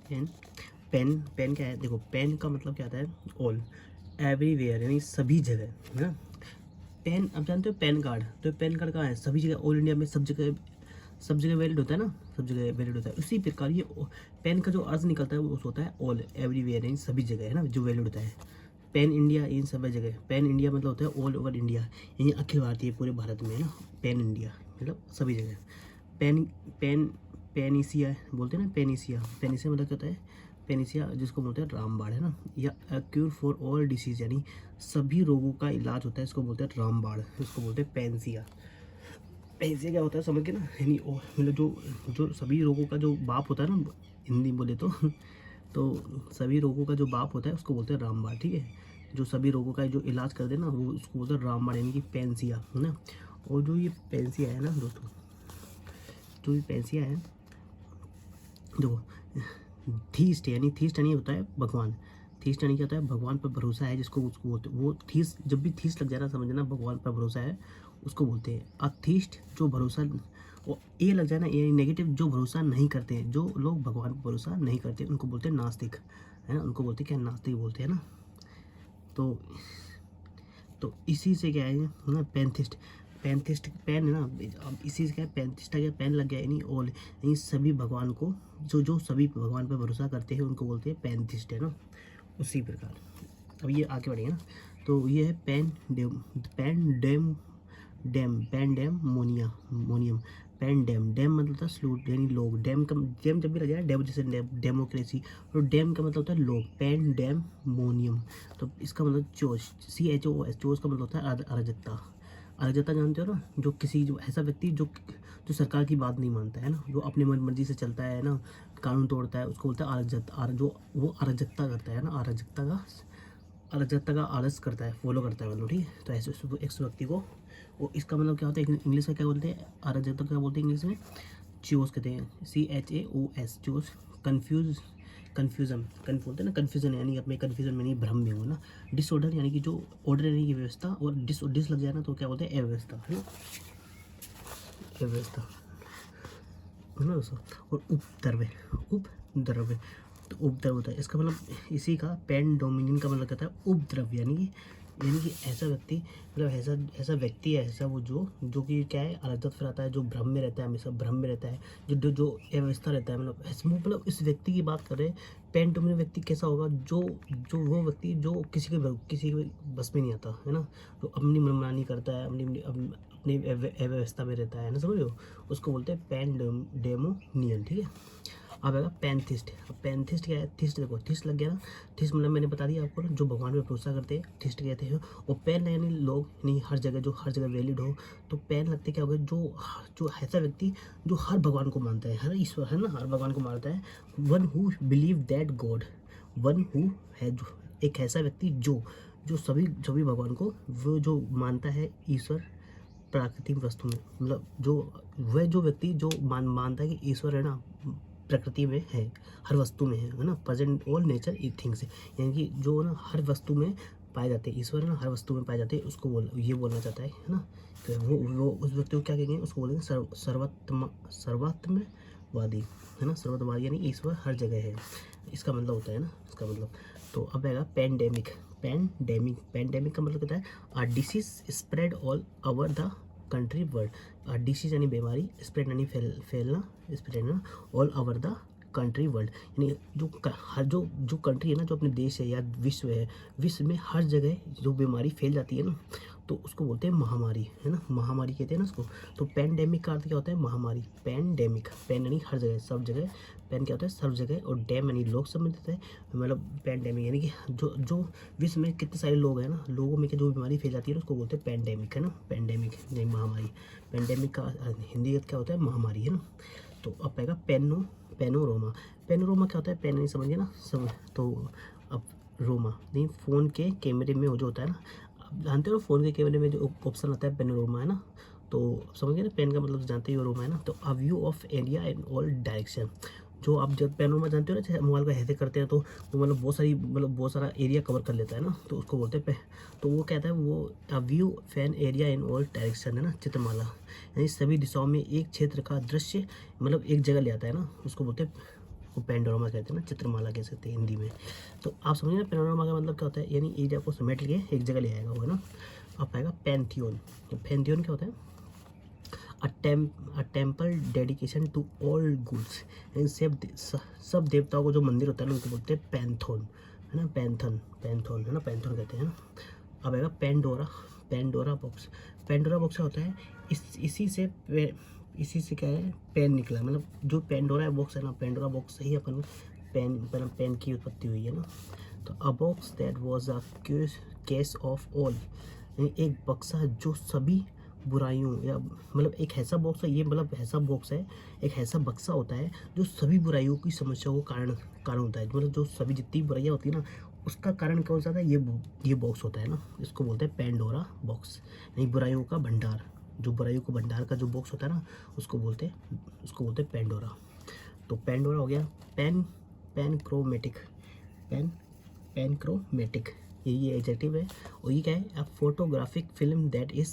Pen pen pen क्या है, देखो पेन का मतलब क्या आता है, ऑल, एवरीवेयर यानी सभी जगह, है ना। पेन, आप जानते हो पेन कार्ड, तो पेन कार्ड कहाँ है, सभी जगह, ऑल इंडिया में सब जगह वैलिड होता है ना, सब जगह वैलिड होता है। उसी प्रकार ये पेन का जो अर्थ निकलता है वो होता है ऑल, एवरीवेयर यानी सभी जगह, है ना, जो वैलिड होता है। पेन इंडिया इन सभी जगह, पेन इंडिया मतलब होता है ऑल ओवर इंडिया, यानी अखिल भारतीय पूरे भारत में, है ना। पेन इंडिया मतलब सभी जगह। पेन पेन पेनिसिया बोलते हैं ना, पेनिसिया, पेनिसिया मतलब क्या होता है, पेनिसिया जिसको बोलते हैं रामबाण, है ना, या क्यूर फॉर ऑल डिसीज यानी सभी रोगों का इलाज होता है, इसको बोलते हैं रामबाण, इसको बोलते हैं पेंसिया। पेंसिया क्या होता है समझ के ना, यानी मतलब जो जो सभी रोगों का जो बाप होता है ना, हिंदी में बोले तो सभी रोगों का जो बाप होता है उसको बोलते हैं रामबाण, ठीक है। जो सभी रोगों का जो इलाज कर दे ना वो उसको बोलते हैं रामबाण, यानी कि पेंसिया, है ना। और जो ये पेंसिया है ना दोस्तों, जो ये पेंसिया है, देखो, थीस्ट यानी, थीस्ट यानी होता है भगवान, थीस्ट यानी क्या होता है, भगवान पर भरोसा है जिसको, उसको बोलते वो थीस्ट, जब भी थीस्ट लग जाए ना समझना भगवान पर भरोसा है उसको बोलते हैं अथीस्ट, जो भरोसा, और ए लग जाए ना, ये नेगेटिव, जो भरोसा नहीं करते हैं, जो लोग भगवान पर भरोसा नहीं करते उनको बोलते हैं नास्तिक, है ना, उनको बोलते हैं क्या, नास्तिक बोलते हैं ना। तो इसी से क्या है ना, पैंथिस्ट, पैंथिस्ट पेन है ना, अब इसी से क्या है, पैंथिस्ट का क्या, पेन लग गया, यानी ऑल, यानी सभी भगवान को, जो जो सभी भगवान पर भरोसा करते हैं उनको बोलते हैं पैंथिस्ट, है ना। उसी प्रकार अब ये आगे बढ़ेंगे ना, तो ये है pan dem, pen dem, pen dam Moniya, monium, pan dem, dem मतलब होता है स्लूट यानी लोग, डेम का, डेम जब भी लग जाए डेम, जैसे डेमोक्रेसी, तो डेम का मतलब होता है लोग, पेन डेम मोनियम, तो इसका मतलब चोच, CHOS, चोच का मतलब होता है अराजकता, अराजकता जानते हो ना, जो किसी, जो ऐसा व्यक्ति जो जो सरकार की बात नहीं मानता है ना, जो अपनी मन मर्जी से चलता है ना, कानून तोड़ता है, उसको बोलता है अराजकता, जो वो अराजकता करता है ना, अराजकता का आलस करता है, फॉलो करता है, मतलब ठीक है। तो ऐसे एक व्यक्ति को, वो इसका मतलब क्या होता है, इंग्लिश में क्या बोलते हैं, अराजकता क्या बोलते हैं इंग्लिश में, च्योस कहते हैं, CHAOS, च्योस, कन्फ्यूज, कन्फ्यूजन, बोलते हैं ना, कन्फ्यूजन यानी अपने कन्फ्यूजन में नहीं, भ्रम में हो ना। डिसऑर्डर यानी कि जो ऑर्डर यानी कि व्यवस्था, और डिस लग जाए ना तो क्या बोलते हैं, अव्यवस्था, है ना, अव्यवस्था, है ना दोस्तों। और उपद्रव्य, उपद्रव्य, तो उपद्रव होता है, इसका मतलब इसी का पेन डोमिनियन का मतलब कहता है उपद्रव, यानी कि ऐसा व्यक्ति, मतलब ऐसा ऐसा व्यक्ति है, ऐसा वो जो कि क्या है, अराजक फिराता है, जो भ्रम में रहता है, हमेशा भ्रम में रहता है, जो जो अव्यवस्था रहता है, मतलब इस व्यक्ति की बात कर रहे हैं। पेन डोमिनियन व्यक्ति कैसा होगा, जो जो वो व्यक्ति जो किसी के बस में नहीं आता, है ना, तो अपनी मनमानी करता है, अपनी अव्यवस्था में रहता है ना, समझ लो, उसको बोलते हैं पेन डेमोनियन, ठीक है। अब आएगा पैंथिस्ट, अब पैंथिस्ट क्या है, थिस्ट, देखो थिस्ट लग गया ना, थिस्ट मतलब मैंने बता दिया आपको ना, जो भगवान पे भरोसा करते हैं थिस्ट कहते हैं। और पैन यानी लोग, यानी हर जगह, जो हर जगह वैलिड हो, तो पैन लगते क्या होगा, जो जो ऐसा व्यक्ति जो हर भगवान को मानता है, हर ईश्वर, है ना, हर भगवान को मानता है। One who believe that God, one who है जो, एक ऐसा व्यक्ति जो जो सभी सभी भगवान को, वो जो मानता है ईश्वर, प्राकृतिक वस्तु में, मतलब जो वह जो व्यक्ति जो मानता है कि ईश्वर है ना, प्रकृति में है, हर वस्तु में है ना, प्रेजेंट ऑल नेचर ई थिंग्स, यानी कि जो ना हर वस्तु में पाए जाते हैं, ईश्वर है ना हर वस्तु में पाए जाते हैं, उसको ये बोलना चाहता है ना। तो वो उस व्यक्ति को क्या कहेंगे, उसको बोलेंगे सर्वात्मवादी, है ना, सर्वत्मवादी यानी ईश्वर हर जगह है, इसका मतलब होता है ना, इसका मतलब। तो अब आएगा पैंडेमिक, पैंडेमिक का मतलब कहता है a disease spread all over the country world, disease यानी बीमारी, स्प्रेड यानी फैलना, स्प्रेड ना, all over the country world, यानी जो कंट्री है ना, जो अपने देश है या विश्व है, विश्व में हर जगह जो बीमारी फैल जाती है ना, तो उसको बोलते हैं महामारी, है ना, महामारी कहते हैं ना उसको। तो पैंडेमिक का अर्थ क्या होता है, महामारी, पैंडेमिक, पैन यानी हर जगह, सब जगह, पैन क्या होता है सब जगह, और डैम यानी लोग संबंधित है, मतलब पैंडेमिक यानी कि जो जो विश्व में कितने सारे लोग हैं ना, लोगों में जो बीमारी फैल जाती है उसको बोलते हैं पैंडेमिक, है ना, पैंडेमिक नहीं महामारी। पैंडेमिक का हिंदी क्या होता है, महामारी, है ना। तो अब आएगा पेनोरोमा, पेनोरोमा क्या होता है, पेन नहीं समझिए ना, समझ तो। अब रोमा नहीं, फ़ोन के कैमरे में वो जो होता है ना, आप जानते हो फ़ोन के कैमरे में जो ऑप्शन आता है पेनोरोमा, है ना, तो समझ गए ना, पेन का मतलब जानते ही हो, रोमा है ना। तो a view of area in all direction, जो आप जब पेनोरमा जानते हो ना, जैसे मोबाइल को ऐसे करते हैं तो मतलब बहुत सारा एरिया कवर कर लेता है ना, तो उसको बोलते हैं तो वो कहता है वो a view fan area in all direction, है ना, चित्रमाला, यानी सभी दिशाओं में एक क्षेत्र का दृश्य, मतलब एक जगह ले आता है ना, उसको बोलते हैं वो पेंडोरामा कहते हैं ना, चित्रमाला कह सकते हैं हिंदी में। तो आप समझिए ना पेनोरामा का मतलब क्या होता है, यानी एक जगह को समेट के एक जगह ले आएगा वो, है ना। अब आएगा पैंथियन। तो पैंथियन क्या होता है, a temple dedication to all gods, यानी सब देवताओं को जो मंदिर होता है ना उनको बोलते हैं पैंथोन, है ना। पैंथोन है ना, पैंथोन कहते हैं ना। अब आएगा पेंडोरा बॉक्स। पेंडोरा बॉक्स क्या होता है, इसी से क्या है, पेन निकला, मतलब जो पेंडोरा बॉक्स है ना, पेंडोरा बॉक्स से ही अपन पेन की उत्पत्ति हुई है ना। तो अ box that was a case of all, एक बक्सा जो सभी बुराइयों, या मतलब एक ऐसा बॉक्स है ये, मतलब ऐसा बॉक्स है, एक ऐसा बक्सा होता है जो सभी बुराइयों की समस्याओं का कारण होता है, मतलब जो सभी जितनी बुराइयाँ होती है ना उसका कारण कौन सा था, ये बॉक्स होता है ना, इसको बोलते हैं पेंडोरा बॉक्स, यानी बुराइयों का भंडार। जो बुराइयों को भंडार का जो बॉक्स होता है ना उसको बोलते हैं पेंडोरा। तो पेंडोरा हो गया। पेनक्रोमेटिक, पेनक्रोमेटिक ये एडजेक्टिव है। और ये क्या है, a photographic film that is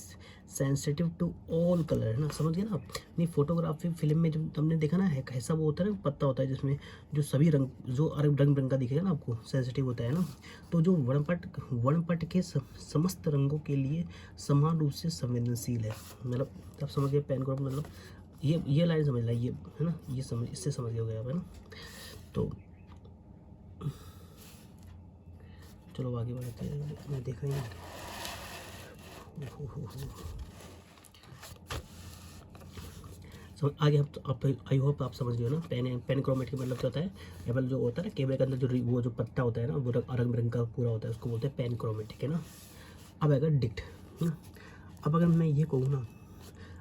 sensitive to all colour, है ना, समझ गए ना आप। नहीं, फोटोग्राफिक फिल्म में जब तुमने देखा ना है ऐसा वो होता है ना, पत्ता होता है जिसमें जो सभी रंग, जो रंग बिरंग का दिखेगा ना आपको, सेंसिटिव होता है ना। तो जो वर्णपट के समस्त रंगों के लिए समान रूप से संवेदनशील है, मतलब आप समझ गए पेन को, मतलब ये लाइन समझ ला, ये है ना, ये समझ, इससे समझ गया आप, है ना। तो चलो आगे बढ़ते हैं, मैं देख रही हूँ। तो आगे आप आई होप आप समझ गए हो ना। पेनक्रोमेटिक मतलब क्या होता है, केवल जो होता है ना कैमरे के अंदर जो वो जो पत्ता होता है ना वो रंग बिरंग का पूरा होता है, उसको बोलते हैं पेनक्रोमेटिक, है ना। अब आएगा डिक्ट, है ना। अब अगर मैं ये कहूँ ना,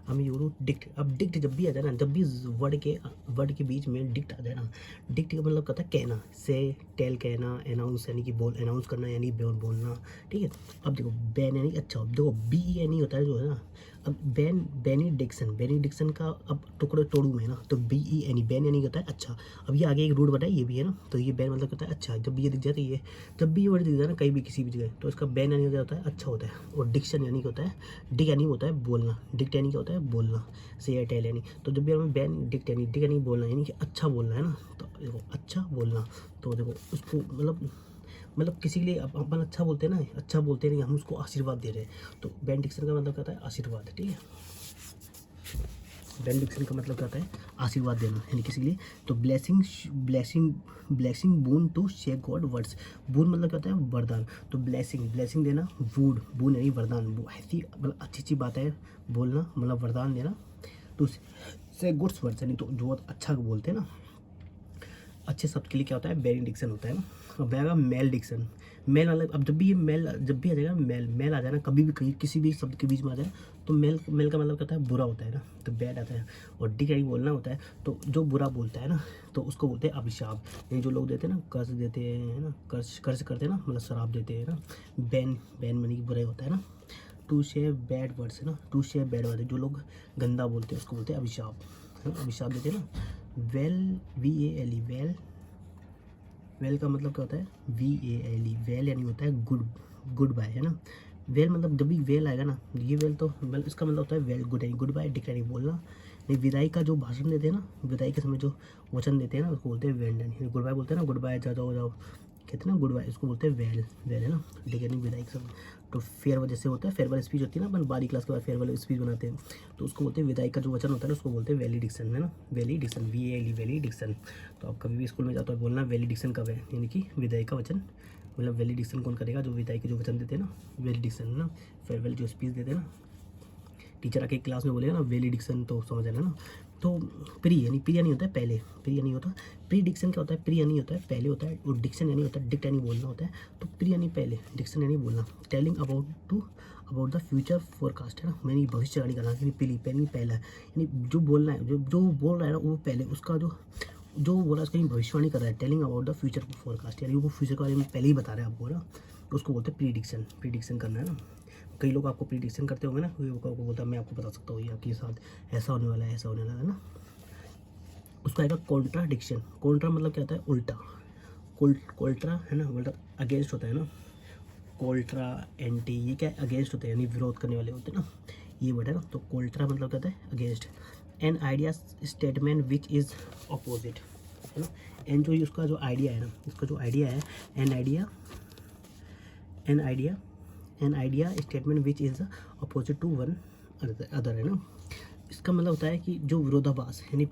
हम यूरू डिक्ट, अब डिक्ट जब भी आ जाए ना, जब भी वर्ड के बीच में डिक्ट आ जाए ना, डिक्ट का मतलब कहता है कहना, से टेल कहना, अनाउंस यानी कि अनाउंस करना यानी बोलना, ठीक है। अब देखो बैन यानी अच्छा, अब देखो बी यानी होता है जो है ना, अब बेनिडिक्शन का अब टुकड़े तोड़ू में ना, तो BEN बैन यानी होता है अच्छा। अब ये आगे एक रूट बताया ये भी है ना, तो ये बैन मतलब होता है अच्छा। जब ये दिख जाता है, ये जब भी ये वर्ड दिख जाता है ना कहीं भी किसी भी जगह, तो इसका बैन यानी होता है अच्छा होता है। और डिक्शन यानी होता है, डिक यानी होता है बोलना, डिक्ट यानी क्या होता है बोलना, से या टेल यानी। तो जब भी हमें बैन डिक्ट यानी डिक यानी बोलना यानी कि अच्छा बोलना है ना, तो देखो अच्छा बोलना, तो देखो उसको मतलब किसी के लिए अपन अच्छा बोलते हैं ना, अच्छा बोलते नहीं, हम उसको आशीर्वाद दे रहे हैं। तो बेनिडिक्शन का मतलब कहता है आशीर्वाद, ठीक है। बेनिडिक्शन का मतलब कहता है आशीर्वाद देना यानी किसी के लिए। तो blessing boon to shake god words, boon मतलब कहता है वरदान, तो ब्लेसिंग देना, बून यानी वरदान, वो ऐसी मतलब अच्छी बात है बोलना, मतलब वरदान देना। तो से गुड्स वर्ड्स यानी तो जो अच्छा बोलते हैं ना, अच्छे शब्द के लिए क्या होता है बेनिडिक्शन होता है ना। अब आएगा मेल डिक्शन। मेल मतलब अब जब भी आ जाएगा, मेल आ जाए ना, कभी भी कहीं किसी भी शब्द के बीच में आ जाए, तो मेल का मतलब कहता है बुरा होता है ना, तो बैड आता है। और डिक यानी बोलना होता है, तो जो बुरा बोलता है ना तो उसको बोलते हैं अभिशाप, यानी जो लोग देते हैं ना, कर्ज देते हैं ना, कर्ज करते हैं ना, मतलब शराब देते हैं ना। बैन मनी की बुराई होता है ना। टू शेयर बैड वर्ड्स है ना, टू शेयर बैड वर्ड, जो लोग गंदा बोलते हैं उसको बोलते हैं अभिशाप, है ना, अभिशाप देते हैं ना। VALE वेल का मतलब क्या होता है, VALE वेल यानी होता है गुड बाय, है ना। वेल मतलब जब भी वेल आएगा ना, ये वेल तो वेल इसका मतलब होता है वेल गुड यानी गुड बाय, डिक्लेयर बोलना। नहीं, विदाई का जो भाषण देते हैं ना, विदाई के समय जो वचन देते हैं ना उसको बोलते हैं वेल, यानी गुड बाय बोलते हैं ना, गुड बाय जाओ कहते हैं ना गुड बाय, इसको बोलते हैं वेल है ना, ठीक है नहीं विदाई के समय। तो फेयरवेल जैसे होता है, फेयरवेल स्पीच होती है ना, अपन 12वीं क्लास के बाद फेयरवेल स्पीच बनाते हैं, तो उसको बोलते हैं विदाई का जो वचन होता है उसको बोलते हैं वैलिडिक्शन, है ना, वैलिडिक्शन वैलिडिक्शन। तो आप कभी भी स्कूल में जाते हो बोलना वैलिडिक्शन कब है, यानी कि विदाई का वचन, मतलब वैलिडिक्शन कौन करेगा, जो विदाई के जो वचन देते हैं ना, वैलिडिक्शन है ना। फेयरवेल जो स्पीच देते हैं ना, टीचर आके क्लास में बोलेगा ना वैलिडिक्शन, तो समझ आना ना। तो प्री यानी होता है पहले, प्री यानी होता है, प्री डिक्शन क्या होता है, प्री यानी होता है पहले होता है, और डिक्शन यानी होता है, डिक्ट यानी बोलना होता है। तो प्री यानी पहले, डिक्शन यानी बोलना, telling about the future forecast, है ना, यानी भविष्यवाणी करना, यानी पहला यानी जो बोलना है, जो बोल रहा है ना वो पहले उसका जो बोला उसका भविष्यवाणी कर रहा है, telling about the future forecast, यानी वो फ्यूचर के बारे में पहले ही बता रहा है आपको ना, तो उसको बोलते हैं प्रीडिक्शन करना, है ना। कई लोग आपको प्रीडिक्शन करते होंगे ना, कोई आपको बोलता है मैं आपको बता सकता हूँ ये आपके साथ ऐसा होने वाला है, ऐसा होने वाला है ना। उसका आएगा कॉन्ट्राडिक्शन। कॉन्ट्रा मतलब क्या होता है उल्टा, कोल्ट्रा है ना, मतलब अगेंस्ट होता है ना, कोल्ट्रा एंटी, ये क्या है अगेंस्ट होते हैं, यानी विरोध करने वाले होते हैं ना, ये वर्ड है ना। तो कोल्ट्रा मतलब कहता है against, N idea statement which is opposite, है ना। एन जो उसका जो आइडिया है ना, इसका जो आइडिया है, an idea statement which is opposite to one other, है ना। इसका मतलब होता है कि जो विरोधाभास यानी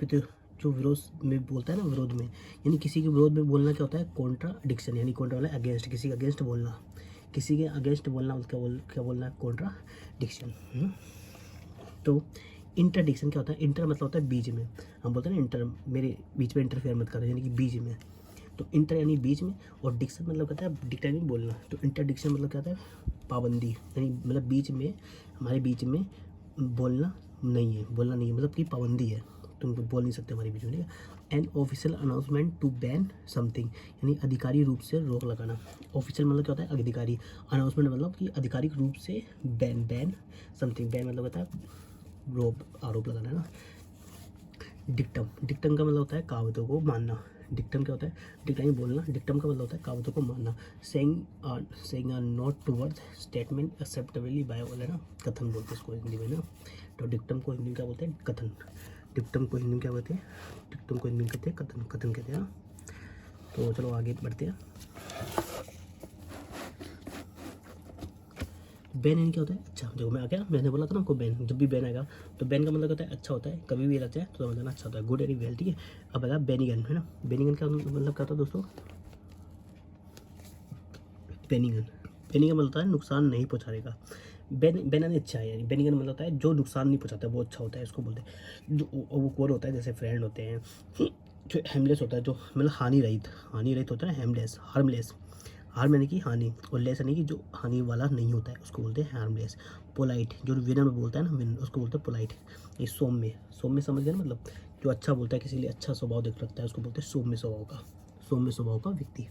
जो विरोध में बोलता है ना, विरोध में यानी किसी के विरोध में बोलना क्या होता है, कॉन्ट्राडिक्शन, यानी कॉन्ट्रा वाला अगेंस्ट, किसी के अगेंस्ट बोलना, किसी के अगेंस्ट बोलना, उसका क्या बोलना है, कॉन्ट्राडिक्शन। तो इंटरडिक्शन क्या होता है, इंटर मतलब होता है बीच में, हम बोलते हैं ना इंटर, मेरे बीच में इंटरफेयर मत करो, यानी कि बीच में। तो इंटर यानी बीच में, और डिक्शन मतलब कहता है डिक्ट यानी बोलना। तो इंटरडिक्शन मतलब क्या होता है, पाबंदी, यानी मतलब बीच में, हमारे बीच में बोलना नहीं है, बोलना नहीं है मतलब कि पाबंदी है, तुम बोल नहीं सकते हमारे बीच में, ठीक है। An official announcement to ban something, यानी अधिकारी रूप से रोक लगाना। ऑफिशियल मतलब क्या होता है, अधिकारी, अनाउंसमेंट मतलब कि आधिकारिक रूप से बैन समथिंग, बैन मतलब होता है आरोप लगाना, है ना। डिक्टम का मतलब होता है कहावतों को मानना। डिक्टम क्या होता है, डिक्टाइम बोलना, डिक्टम का मतलब होता है कहावतों को मानना। Saying not towards statement acceptably by all, है ना, कथन बोलते हैं इसको हिंदी में ना। तो डिक्टम को हिंदी में क्या बोलते हैं, कथन। डिक्टम को हिंदी में क्या बोलते हैं, डिक्टम को हिंदी में कहते हैं कथन, कथन कहते हैं ना। तो चलो आगे बढ़ते हैं। बैन यानी क्या होता है, अच्छा, देखो मैं आ गया, मैंने बोला था ना आपको बैन, जब भी बैन आएगा तो बैन का मतलब होता है अच्छा होता है, कभी भी लगता है तो मतलब अच्छा होता है, गुड यानी वेल, ठीक है। अब आएगा बेनिगन, है ना। बेनिगन का मतलब क्या होता है दोस्तों, बेनिगन, बेनिगन मतलब होता है नुकसान नहीं पहुँचाने का। बेन यानी अच्छा है, यानी बेनिगन मतलब होता है जो नुकसान नहीं पहुँचाता है वो अच्छा होता है, इसको बोलते हैं। जो वो कोर होता है, जैसे फ्रेंड होते हैं, जो हेमलेस होता है, जो मतलब हानि रहित होता है, हेमलेस, हार्मलेस, हार्म यानी कि हानि, और लेस यानी कि जो हानि वाला नहीं होता है, उसको बोलते हैं हार्मलेस। पोलाइट, जो विनर में बोलता है ना, विनर, उसको बोलते हैं पोलाइट। ये सौम्य समझ गए ना, मतलब जो अच्छा बोलता है, किसी लिए अच्छा स्वभाव देख रखता है, उसको बोलते हैं सौम्य स्वभाव का व्यक्ति।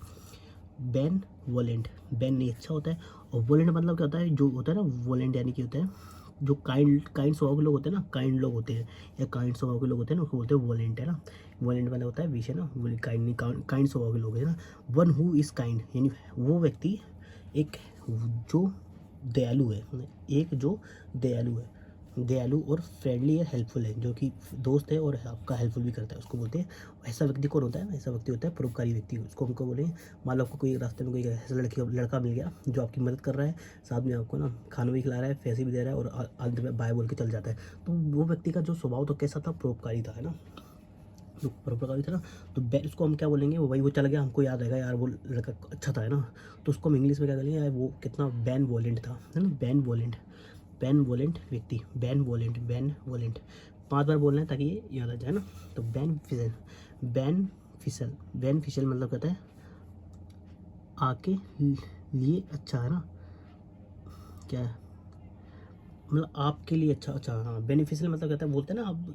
बैन वोलेंट, बैन नहीं अच्छा होता है, और वोलेंट मतलब क्या होता है, जो होता है ना वोलेंट यानी कि होता है जो काइंड स्वभाव के लोग होते हैं ना, काइंड लोग होते हैं या काइंड स्वभाव के लोग होते हैं ना, उसको बोलते हैं वोलेंट, है ना। वोलेंट वाला होता है विषय ना, काइंड नहीं, काइंड स्वभाव के लोग है ना। वन हु इज़ काइंड, यानी वो व्यक्ति एक जो दयालु है, एक जो दयालु और फ्रेंडली या हेल्पफुल है, जो कि दोस्त है और आपका हेल्पफुल भी करता है, उसको बोलते हैं। ऐसा व्यक्ति कौन होता है, ऐसा व्यक्ति होता है परोपकारी व्यक्ति, उसको हमको बोले। मान लो आपको कोई रास्ते में कोई ऐसा लड़का मिल गया जो आपकी मदद कर रहा है, साथ में आपको ना खाना भी खिला रहा है, पैसे भी दे रहा है, और अंत में बाय बोल के चल जाता है, तो वो व्यक्ति का जो स्वभाव तो कैसा था, परोपकारी था, है ना, जो परोपकारी था ना। तो उसको हम क्या बोलेंगे, वो चला गया, हमको याद आएगा यार वो लड़का अच्छा था, है ना। तो उसको हम इंग्लिश में क्या करेंगे, यार वो कितना बैन वोलेंट था, है ना, बैन वोलेंट व्यक्ति, बैन वोलेंट 5 बार बोलना है ताकि ये याद आ जाए ना। तो बैन फिसल मतलब कहता है आपके लिए अच्छा, है ना, क्या है, मतलब आपके लिए अच्छा, हाँ। बेनिफिशियल मतलब कहता है, बोलते हैं ना आप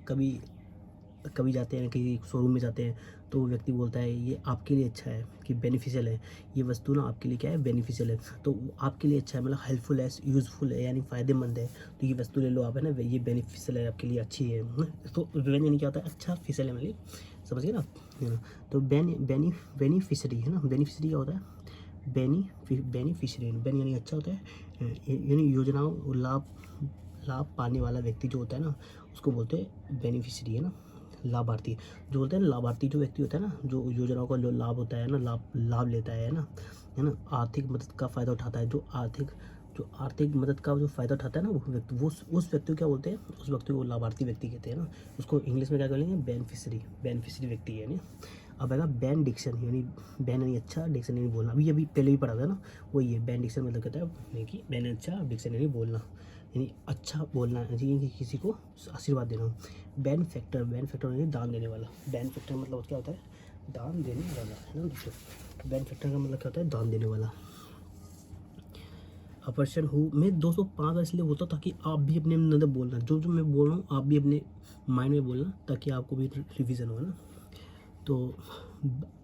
कभी जाते हैं किसी शोरूम में जाते हैं, तो वो व्यक्ति बोलता है ये आपके लिए अच्छा है, कि बेनिफिशियल है, ये वस्तु ना आपके लिए क्या है, बेनिफिशियल है, तो वो आपके लिए अच्छा है, मतलब हेल्पफुल है, यूज़फुल है, यानी फ़ायदेमंद है, तो ये वस्तु ले लो आप, है ना, ये बेनिफिशियल है, आपके लिए अच्छी है। तो बेन यानी क्या होता है, अच्छा, फिसल है मतलब, समझ गए ना, है ना। तो बेनिफिशरी, है ना, बेनिफिशरी क्या होता है, बेनिफिशरी, बेन यानी अच्छा होता है, यानी योजनाओं और लाभ पाने वाला व्यक्ति जो होता है ना, उसको बोलते हैं बेनिफिशरी, है ना। लाभार्थी, जो बोलते हैं लाभार्थी, जो व्यक्ति होता है ना, जो योजनाओं का जो लाभ होता है ना, लाभ लेता है ना, है ना, आर्थिक मदद का फ़ायदा उठाता है, जो आर्थिक मदद का जो फ़ायदा उठाता है ना, वो व्यक्ति, वो उस व्यक्ति को क्या बोलते हैं, उस व्यक्ति को लाभार्थी व्यक्ति कहते हैं ना। उसको इंग्लिश में क्या कहेंगे, बेनिफिशरी व्यक्ति, यानी। अब आएगा बैन डिक्शन, यानी बैन यानी अच्छा, डिक्शन यानी बोलना, अभी पहले भी पढ़ा था ना, वही है। बैन डिक्शन मतलब कहता है कि बैन अच्छा, डिक्शन यानी बोलना, यानी अच्छा बोलना, यानी किसी को आशीर्वाद देना। बैन फैक्टर यानी दान देने वाला। बैन फैक्टर मतलब क्या होता है, दान देने वाला, है ना दोस्तों। बैन फैक्टर का मतलब क्या होता है, दान देने वाला। अ पर्सन हु, मैं 205 इसलिए बोलता हूँ ताकि आप भी अपने अंदर बोलना, जो मैं बोल रहा हूँ आप भी अपने माइंड में बोलना, ताकि आपको भी रिविज़न हो, ना। तो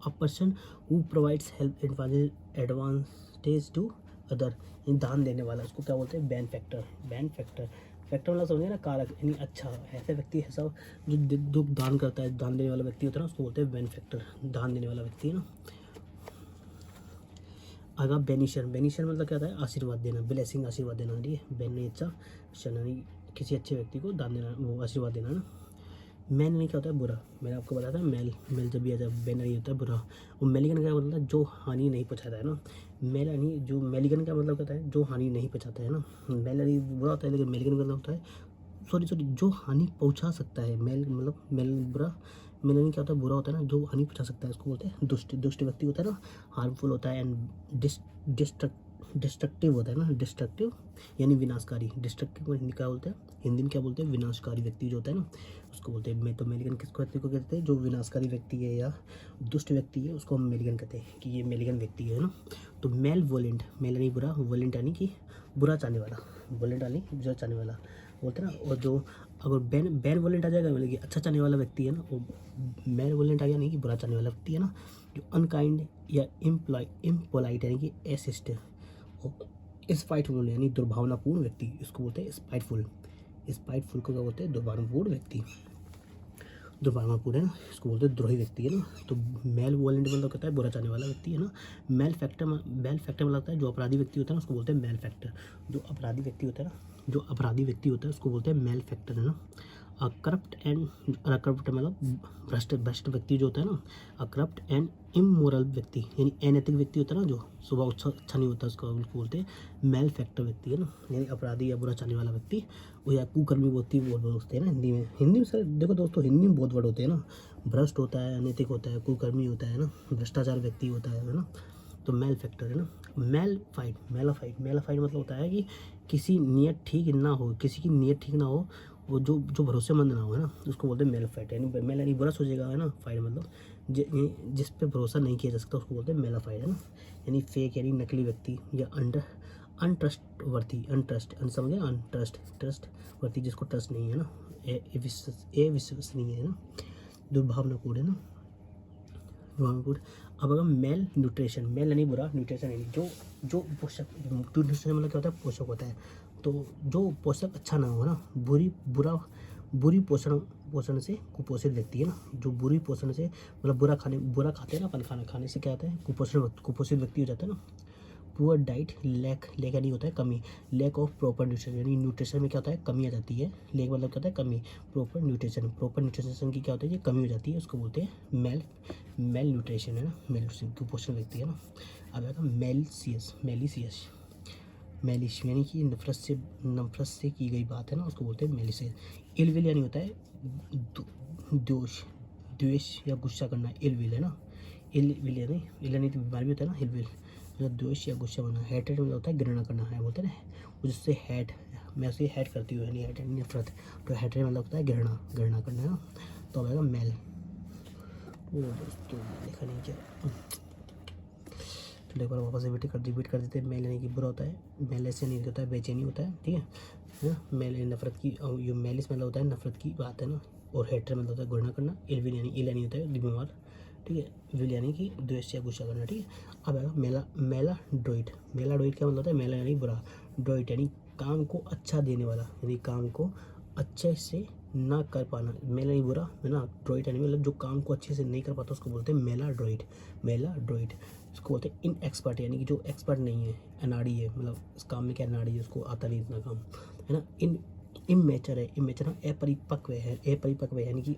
a person who provides help advantage to other, दान देने वाला, उसको क्या बोलते हैं, बैन फैक्टर मतलब समझे ना, कारक, यानी अच्छा, ऐसा व्यक्ति, ऐसा जो दान करता है, दान देने वाला व्यक्ति होता है ना, उसको बोलते हैं बैन फैक्टर, दान देने वाला व्यक्ति, है ना। आगा बेनिशियर मतलब क्या होता है, आशीर्वाद देना, ब्लेसिंग, आशीर्वाद देना, ठीक है। बैन नहीं अच्छा, यानी किसी अच्छे व्यक्ति को दान देना, वो आशीर्वाद देना ना। मैन यानी क्या होता है बुरा, मैंने आपको बताया था मेल, मेल जब भी आ जाए मैन यानी होता है बुरा। और मेलिगन क्या मतलब जो हानि नहीं पहुँचाता है ना, मेल यानी जो मेलिगन का मतलब कहता है जो हानि नहीं पहुँचाता है ना, मेल यानी बुरा होता है लेकिन मेलिगन का मतलब होता है सॉरी जो हानि पहुँचा सकता है। मेल मतलब मेल बुरा, मेल यानी क्या होता है बुरा होता है ना जो हानि पहुँचा सकता है, उसको बोलते हैं दुष्ट। दुष्ट व्यक्ति होता है ना, हार्मफुल होता है एंड डिस्ट्रक्टिव होता है ना, डिस्ट्रक्टिव यानी विनाशकारी। डिस्ट्रक्टिव को हिंदी क्या बोलते हैं, हिंदी में क्या बोलते हैं, विनाशकारी व्यक्ति जो होता है ना उसको बोलते हैं। मैं तो मेलिगन किसको व्यक्ति को कहते हैं, जो विनाशकारी व्यक्ति है या दुष्ट व्यक्ति है उसको हम मेलिगन कहते हैं कि ये मेलिगन व्यक्ति है ना। तो मेल वोलेंट, मेल यानी बुरा, वोलेंट यानी कि बुरा चाहने वाला, वोलेंट यानी बुरा चाहने वाला बोलते हैं ना। और जो अगर बैन वोलेंट आ जाएगा मतलब कि अच्छा चाहने वाला व्यक्ति है ना, वो बैन वोलेंट आ गया नहीं कि बुरा चाहने वाला व्यक्ति है ना। जो अनकाइंड या इम्पोलाइट यानी कि एसिस्ट, स्पाइटफुल यानी दुर्भावनापूर्ण व्यक्ति, इसको बोलते हैं स्पाइटफुल। स्पाइटफुल को क्या बोलते हैं, दुर्भावनापूर्ण व्यक्ति, दुर्भावनापूर्ण है ना, इसको बोलते हैं द्रोही व्यक्ति है ना। तो मेल वोलेंट मतलब कहता है बुरा चाहने वाला व्यक्ति है ना। मेल फैक्टर मतलब लगता है जो अपराधी व्यक्ति होता है ना उसको बोलते हैं मेल फैक्टर। जो अपराधी व्यक्ति होता है ना, जो अपराधी व्यक्ति होता है उसको बोलते हैं मेल फैक्टर है ना। करप्ट एंड करप्ट मतलब भ्रष्ट व्यक्ति जो होता है ना, करप्ट एंड इमोरल व्यक्ति यानी अनैतिक व्यक्ति होता है ना, जो स्वभाव अच्छा नहीं होता उसको बोलते हैं मेल फैक्टर व्यक्ति है ना, यानी अपराधी या बुरा चाहने वाला व्यक्ति। वो या कुकर्मी बोलती बोलते हैं ना हिंदी में। हिंदी में सर देखो दोस्तों, हिंदी में बहुत वर्ड होते हैं ना, भ्रष्ट होता है, अनैतिक होता है, कुकर्मी होता है ना, भ्रष्टाचार व्यक्ति होता है ना। तो मेल फैक्टर है ना। मेलाफाइड मतलब होता है कि किसी नीयत ठीक ना हो, किसी की नीयत ठीक ना हो, वो जो भरोसेमंद ना हो है ना, उसको बोलते हैं मेलाफाइड। यानी मेल यानी बुरा सोचेगा है ना, फाइड मतलब जिस पे भरोसा नहीं किया जा सकता उसको बोलते हैं मेलाफाइड है ना। यानी फेक यानी नकली व्यक्ति या अनट्रस्टवर्थी, समझे ट्रस्ट वर्ती जिसको ट्रस्ट नहीं है ना, विश्वसनीय है ना, दुर्भावनापूर्ण है ना, दुर्भावनापूर्ण। अब अगर मेल न्यूट्रिशन, मेल यानी बुरा, न्यूट्रिशन यानी जो पोषक, न्यूट्रिशन मतलब क्या होता है, पोषक होता है। तो जो पोषक अच्छा ना हो ना, बुरी पोषण से कुपोषित व्यक्ति है ना। जो बुरी पोषण से मतलब बुरा खाते हैं ना अपन, खाना खाने से क्या होता है, कुपोषित व्यक्ति हो जाता है ना। पुअर डाइट, लैक यानी होता है कमी, लैक ऑफ प्रॉपर न्यूट्रिशन यानी न्यूट्रिशन में क्या होता है, कमी आ जाती है। लैक मतलब क्या होता है, कमी। प्रॉपर न्यूट्रिशन की क्या होता है, ये कमी हो जाती है, उसको बोलते हैं मेल न्यूट्रिशन है ना, मेल न्यूट्रिशन कुपोषण व्यक्ति है ना। अब आएगा मैलिश यानी कि नफरत से की गई बात है ना, उसको बोलते हैं मैलिशियस। इलविल यानी होता है द्वेष या गुस्सा करना, इलविल है ना। इल यानी तो बीमारी भी होता है ना, इलविल मतलब द्वेष या गुस्सा करना। हेटेड मतलब होता है घृणा करना है, बोलते हैं ना जिससे मैं उसे हेट करती हूँ यानी हेटेड नफरत। तो हेटेड मतलब होता है घृणा करना है ना। तो आएगा मेल। वो दोस्तों देखा नहीं क्या, चलो एक बार वापस रिपीट कर देते हैं। मेल यानी कि बुरा होता है, मेलिस यानी होता है बेचैनी होता है, ठीक है ना। मेल यानी नफरत की, और ये मेलिस मतलब होता है नफरत की बात है ना। और हेटर मतलब होता है घृणा करना। इल यानी होता है बीमार, ठीक है। विल यानी कि द्वेष या गुस्सा करना, ठीक है। अब आएगा मेला ड्रोइड क्या मतलब होता है, मेला यानी बुरा, ड्रोइड यानी काम को अच्छा देने वाला, यानी काम को अच्छे से ना कर पाना। मेला यानी बुरा है ना, ड्रोइड यानी मतलब जो काम को अच्छे से नहीं कर पाता उसको बोलते हैं मेला ड्रोइड। उसको बोलते हैं इन एक्सपर्ट यानी कि जो एक्सपर्ट नहीं है, अनाड़ी है, मतलब इस काम में क्या अनाड़ी है, उसको आता नहीं इतना काम है ना। इमेचर अपरिपक्व है यानी कि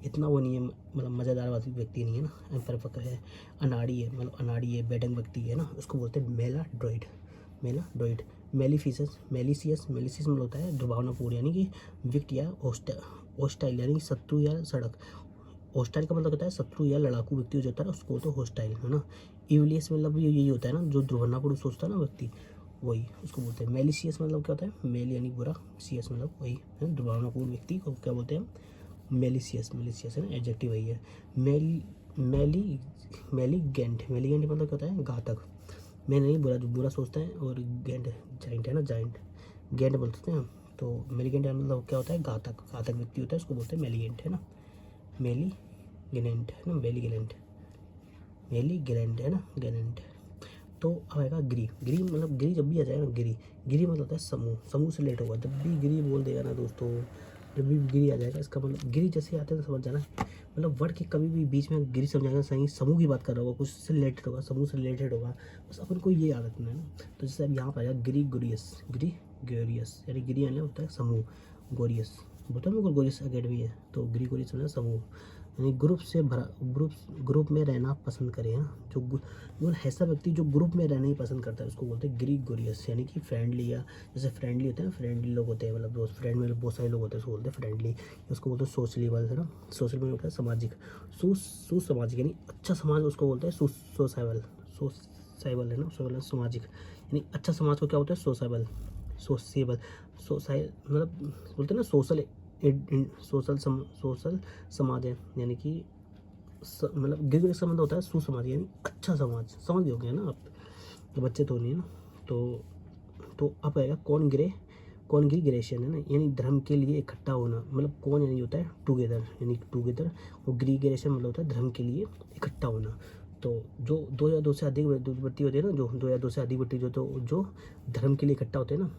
इतना वो नहीं है, मतलब मज़ेदार वाली व्यक्ति नहीं है ना, अपरिपक्व है, अनाड़ी है, मतलब अनाड़ी है, बेढंग व्यक्ति है ना, उसको बोलते हैं मेला ड्रोइड। मेलिशियस मतलब होता है दुर्भावनापूर्ण यानी कि विक्ट या होस्टाइल यानी कि शत्रु या सड़क। होस्टाइल का मतलब होता है शत्रु या लड़ाकू व्यक्ति जो होता है ना, उसको तो होस्टाइल है ना। इविलियस मतलब यही होता है ना, जो दुर्भावनापूर्ण सोचता है ना व्यक्ति, वही उसको बोलते हैं। मेलिशियस मतलब क्या होता है, मेल यानी बुरा, सियस मतलब वही है दुर्भावनापूर्ण व्यक्ति को क्या बोलते हैं, मेलिशियस है ना, एडजेक्टिव वही है। मेलीगेंट मतलब क्या होता है, घातक। मैं नहीं बुरा, जो बुरा सोचता है, और गेंट जाइंट है ना, गेंट बोलते हैं। तो मेलीगेंट मतलब क्या होता है, घातक व्यक्ति होता है, उसको बोलते हैं मेलीगेंट है ना। मेलीगेंट है ना, मेलीगेंट है ना, गेनेंट। तो अब आएगा गिरी मतलब गिरी जब भी आ जाएगा ना, गिरी मतलब होता है समूह से लेट होगा। जब भी गिरी बोल देगा ना दोस्तों, जब भी गिरी आ जाएगा, इसका मतलब गिरी जैसे आते हैं तो समझ जाना, मतलब वर्ड के कभी भी बीच में गिरी समझाएगा सही, समूह की बात कर रहा होगा, कुछ से रिलेटेड होगा, समूह से रिलेटेड होगा, बस अपन को ये याद रखना है ना। तो जैसे अब यहाँ पर आएगा ग्रेरियस यानी गिरी यानी होता है समूह, गोरियस बोलता है ग्रेगोरियस एकेडमी है, तो ग्रेगोरियस मतलब समूह, यानी ग्रुप से भरा, ग्रुप में रहना पसंद करें। हाँ, जो ऐसा व्यक्ति जो ग्रुप में रहना ही पसंद करता है उसको बोलते हैं ग्रेगोरियस, यानी कि फ्रेंडली, या जैसे फ्रेंडली होते हैं, फ्रेंडली लोग होते हैं, मतलब दोस्त, फ्रेंड में बहुत सारे लोग होते हैं उसको बोलते हैं फ्रेंडली। उसको बोलते हैं सोशलेबल, है ना, सोशल में होता है सामाजिक, सुसामाजिक, यानी अच्छा समाज उसको बोलते हैं सोसाइबल, सोसाइबल है ना, सोशल सामाजिक, यानी अच्छा समाज को क्या होता है सोसाइबल, सोसेबल, सोसाइ मतलब बोलते हैं ना सोशल, सोशल समाज है, यानी कि मतलब गिर संबंध होता है सुसमाज, यानी अच्छा समाज, समझ गए ना आप, तो बच्चे तो नहीं है ना। तो अब आएगा कॉन्ग्रीगेशन है ना, यानी धर्म के लिए इकट्ठा होना, मतलब कौन यानी होता है टुगेदर, यानी टुगेदर, और ग्रीगेशन मतलब होता है धर्म के लिए इकट्ठा होना। तो जो 2 या 2 से अधिक व्यक्ति होते हैं ना, जो 2 या 2 से अधिक व्यक्ति जो धर्म के लिए इकट्ठा होते हैं ना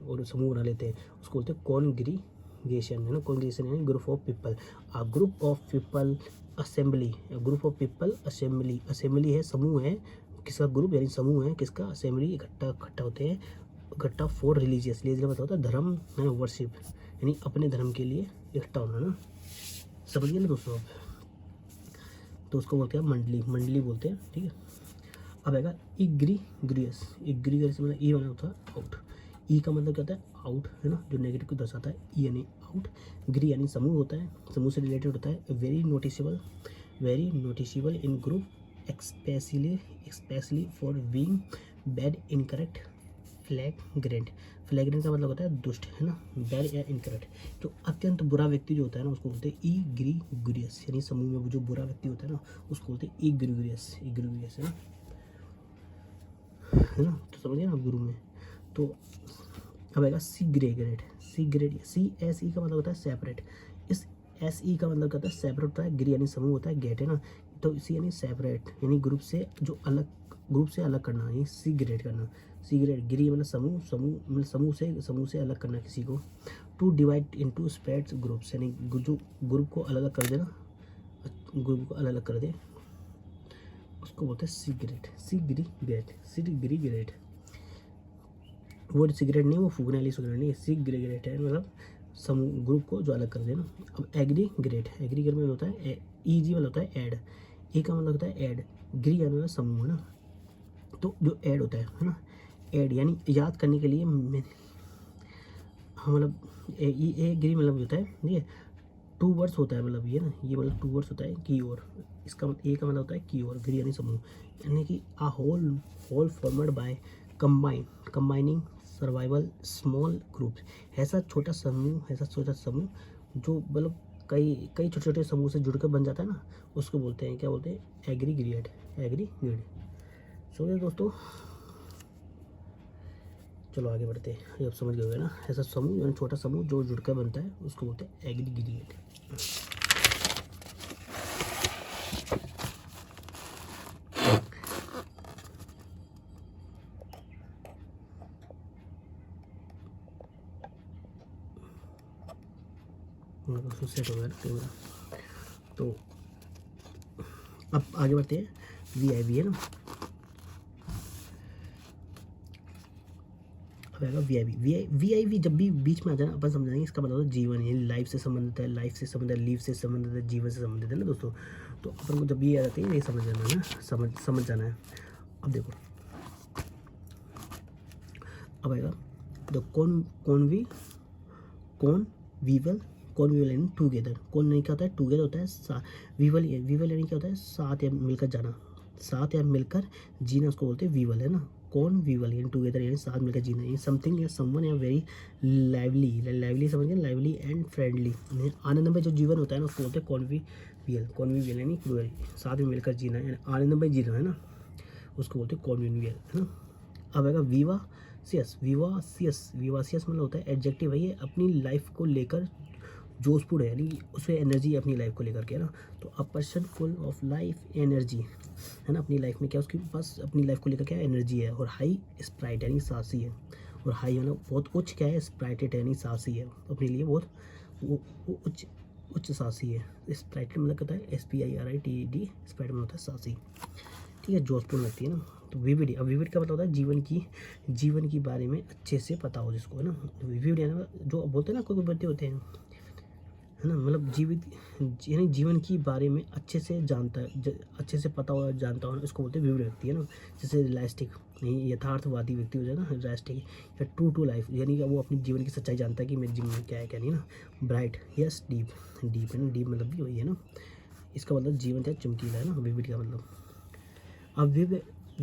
और समूह बना लेते हैं, उसको बोलते हैं कॉन्ग्रीगेशन, है ना। कॉन्ग्रीगेशन यानी group of people, a group of people assembly, group of people assembly, assembly है समूह है, किसका ग्रुप यानी समूह है, किसका असेंबली, इकट्ठा होते हैं, इकट्ठा फॉर रिलीजियस, रिलीजियस मतलब होता है धर्म, है ना, वर्शिप, यानी अपने धर्म के लिए इकट्ठा होना ना, समझिए ना दोस्तों आप। तो उसको बोलते हैं मंडली, मंडली बोलते हैं, ठीक है। अब आएगा इग्रीग्रियस, इग्रीग्रियस मतलब ई वाला होता है आउट, ई का मतलब क्या होता है आउट, है ना, जो नेगेटिव को दर्शाता है, ई यानी आउट, ग्री यानी समूह होता है, समूह से रिलेटेड होता है, very noticeable in group, especially for being bad, incorrect, फ्लैग्रेंट, फ्लैग्रेंट का मतलब होता है दुष्ट, है ना, बैड या इनकरेक्ट, जो अत्यंत बुरा व्यक्ति जो होता है ना उसको बोलते हैं इग्रीगोरियस, यानी समूह में जो बुरा व्यक्ति होता है ना उसको बोलते हैं इग्रीगोरियस, इग्रीगोरियस, है ना, तो समझिए ना गुरु में। तो अब आएगा सीग्रेगेट, सीग्रेट, सी एस ई का मतलब होता है सेपरेट, इस एस ई का मतलब क्या होता है सेपरेट होता है, ग्री यानी समूह होता है, गेट है ना, तो इसी यानी सेपरेट, यानी ग्रुप से जो अलग, ग्रुप से अलग करना, यानी सीग्रेट करना, सीग्रेट, ग्री मतलब समूह मतलब समूह से अलग करना किसी को, to divide into spreads groups, यानी जो ग्रुप को अलग अलग कर देना, ग्रुप को अलग अलग कर दे, उसको बोलते हैं सिगरेट, सिगरेट, वो सिगरेट नहीं, वो फूकने वाली सिगरेट नहीं, सिगरेट है, मतलब समूह ग्रुप को जो अलग कर देना। अब एग्रीग्रेट, एग्रीग्रेट में होता है ई जी वाला होता है ऐड, ए का मतलब होता है ऐड, ग्री वाला समूह, है ना, तो जो ऐड होता है ना, ऐड यानी याद करने के लिए हाँ, मतलब ए ग्री मतलब होता है, ठीक है, 2 वर्ड्स होता है, मतलब ये ना, ये मतलब 2 वर्ड्स होता है की ओर, इसका ए का मतलब होता है की ओर, ग्री यानी समूह, यानी कि a whole formed by combining survival small groups, ऐसा छोटा समूह जो मतलब कई कई छोटे छोटे समूह से जुड़कर बन जाता है ना, उसको बोलते हैं, क्या बोलते हैं, एग्रीगेट, एग्रीगेट। समझे दोस्तों, चलो आगे बढ़ते हैं, ये अब समझ गए होंगे ना, ऐसा समूह यानी छोटा समूह जो जुड़कर बनता है उसको बोलते हैं एग्रीगेट। सेट हो गया ना कैमरा। तो अब आगे बढ़ते हैं, वी है ना, अब आएगा वी जब भी बीच में आ जाए ना अपन समझाएंगे इसका मतलब होता है जीवन है, लाइफ से संबंधित है, लाइफ से संबंधित है, लीव से संबंधित है, जीवन से संबंधित है ना दोस्तों। तो अपन को जब ये आ जाती है ये समझ जाना है ना, समझ जाना है। अब देखो, अब आएगा द कॉन्वीवल यानी टूगेदर, कौन नहीं क्या होता है टूगेदर होता है, वीवल यानी क्या होता है साथ या मिलकर जाना, साथ या मिलकर जीना, उसको बोलते हैं वीवल, है ना, कौन वीवल यानी टुगेदर यानी साथ मिलकर जीना, यानी समथिंग या समवन या वेरी लाइवली समझ गए, लाइवली एंड फ्रेंडली, आनंद में जो जीवन होता है ना उसको बोलते हैं कॉन्वीवियल यानी साथ में मिलकर जीना, यानी आनंद में जीना, है ना, उसको बोलते हैं कॉन्वीवियल, है ना। अब आएगा विवासियस मतलब होता है एडजेक्टिव है, ये अपनी लाइफ को लेकर जोशपूर्ण है, यानी उसमें एनर्जी अपनी लाइफ को लेकर के, है ना, तो a person full of life energy, है ना, अपनी लाइफ में क्या उसके पास अपनी लाइफ को लेकर क्या एनर्जी है, और हाई स्प्राइट यानी साहसी है, और हाई मतलब बहुत उच्च क्या है स्प्राइटेड यानी साहसी है, अपने लिए बहुत वो उच्च साहसी है, स्प्राइटेड मतलब कहता है SPIRITED, स्प्राइट मतलब होता है साहसी, ठीक है, जोशपूर्ण लगती है ना। तो विविड, अब विविड का मतलब होता है जीवन की बारे में अच्छे से पता हो जिसको, है ना, विविड यानी जो बोलते हैं ना कोई बच्चे होते हैं है ना, मतलब जीवित यानी जीवन की बारे में अच्छे से जानता है, अच्छे से पता हुआ जानता हो, उसको बोलते हैं विविड व्यक्ति, है ना। जैसे रियलिस्टिक नहीं यथार्थवादी व्यक्ति हो जाए ना, रियलिस्टिक या ट्रू टू लाइफ, यानी कि वो अपनी जीवन की सच्चाई जानता है कि मेरे जीवन में क्या है क्या नहीं ना। ब्राइट यस डीप, डीप है ना, डीप मतलब भी वही है ना, इसका मतलब जीवन क्या चमकीला है ना, विविड का मतलब। अब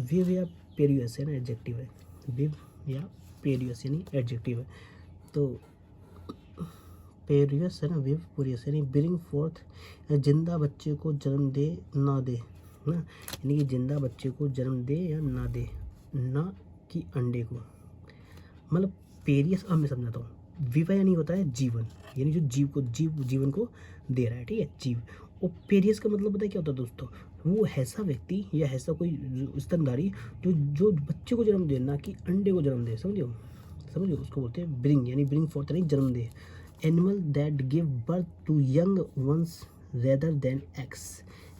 विव या पेरियस है ना, एडजेक्टिव है। विव या पेरियस यानी एडजेक्टिव है। तो पेरियस है ना, विव पेरियस यानी ब्रिंग फोर्थ, जिंदा बच्चे को जन्म दे ना दे ना, यानी कि जिंदा बच्चे को जन्म दे या ना दे, ना कि अंडे को। मतलब पेरियस अब मैं समझाता हूँ। विवा यानी होता है जीवन, यानी जो जीवन को दे रहा है, ठीक है, जीव। और पेरियस का मतलब पता है क्या होता है दोस्तों, वो ऐसा व्यक्ति या ऐसा कोई स्तनधारी जो जो बच्चे को जन्म दे, ना कि अंडे को जन्म दे, समझो समझो, उसको बोलते हैं ब्रिंग, यानी ब्रिंग फोर्थ यानी जन्म दे। Animal that give birth to young ones rather than eggs,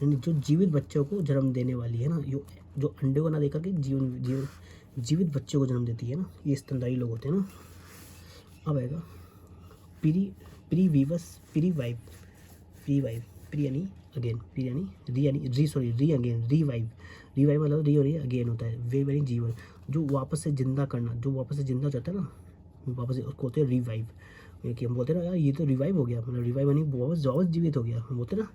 यानी जो जीवित बच्चों को जन्म देने वाली है ना, जो अंडे को ना देकर के जीवित बच्चों को जन्म देती है ना, ये स्तनधारी लोग होते हैं ना। अब आएगा प्री प्रीवीवस प्रीवाइव, प्रीवाइव प्री यानी अगेन, प्री यानी री यानी री सॉरी री अगेन, रिवाइव, रिवाइव मतलब री और अगेन होता है। वे यानी जीवन, जो वापस से जिंदा करना, जो वापस से जिंदा हो जाता है ना, वापस से उसको होते हैं रिवाइव। कि हम बोलते हैं ना यार ये तो रिवाइव हो गया, मतलब रिवाइव यानी वापस वापस जीवित हो गया, हम बोलते हैं ना।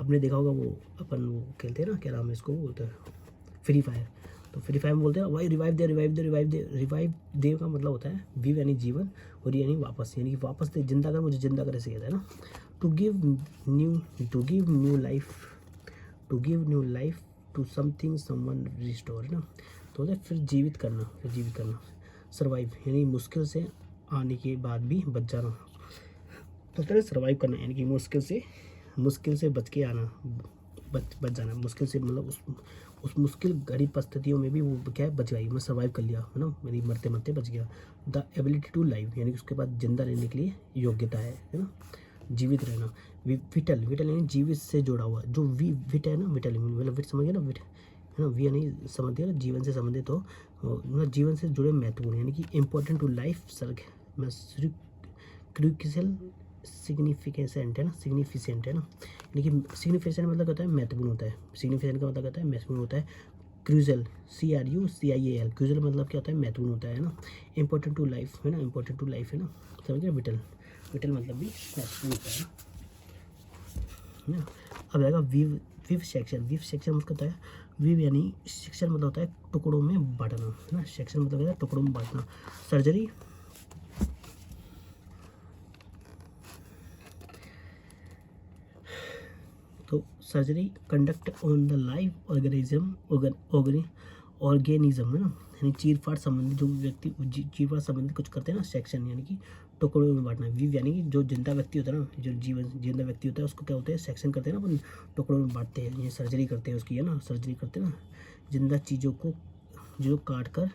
आपने देखा होगा वो अपन वो खेलते हैं ना, क्या नाम है इसको बोलते हैं, फ्री फायर। तो फ्री फायर में बोलते हैं भाई रिवाइव दे रिवाइव दे रिवाइव दे, रिवाइव दे का मतलब होता है विव यानी जीवन, और यानी वापस, यानी कि वापस दे, जिंदा कर, मुझे जिंदा करे से कहता है ना। To give new life, to give new life to something someone restore, है ना। तो होता है फिर जीवित करना, फिर जीवित करना। सर्वाइव यानी मुश्किल से आने के बाद भी बच जाना, तो होता है सर्वाइव करना, यानी कि मुश्किल से बच के आना, बच जाना मुश्किल से, मतलब उस मुश्किल गरीब परिस्थितियों में भी वो क्या है, बच गई, मैं सर्वाइव कर लिया, है ना, मेरी मरते मरते बच गया। द एबिलिटी टू लाइव यानी कि उसके बाद जिंदा रहने के लिए योग्यता है ना, जीवित रहना। विटल, विटल यानी जीवित से जुड़ा हुआ, जो विट है ना, विटल मतलब विट समझ गया ना, विट है ना, वी यानी समझ गया ना, जीवन से संबंधित हो, मतलब जीवन से जुड़े महत्वपूर्ण, यानी कि इम्पोर्टेंट टू लाइफ सर्ग में क्रूसियल सिग्निफिकेंट है ना, सिग्निफिकेंट है ना, यानी कि सिग्निफिकेंट मतलब होता है महत्वपूर्ण होता है, सिग्निफिकेंट का मतलब होता है महत्वपूर्ण होता है। क्रूजल CRUCIAL, क्रूजल मतलब क्या होता है, महत्वपूर्ण होता है ना। इंपॉर्टेंट टू लाइफ है ना, इंपॉर्टेंट टू लाइफ है ना, समझ गया। विटल, विटल मतलब भी महत्वपूर्ण होता है ना। अब आएगा विव सेक्शन, विव सेक्शन मतलब होता है, विव यानी सेक्शन मतलब होता है टुकड़ों में बांटना, है ना, सेक्शन मतलब होता है टुकड़ों में बांटना। सर्जरी, तो surgery conduct on the live organism, है ना, यानी चीरफाड़ संबंधी जो व्यक्ति चीरफाड़ संबंधी कुछ करते हैं ना, सेक्शन यानी कि टुकड़ों में बांटना। विव यानी कि जो जिंदा व्यक्ति होता है ना, जो जिंदा व्यक्ति होता है उसको क्या होते हैं, सेक्शन करते हैं ना अपन, टुकड़ों में बांटते हैं, ये सर्जरी करते हैं उसकी, है ना, सर्जरी करते हैं ना। जिंदा चीज़ों को जो काट कर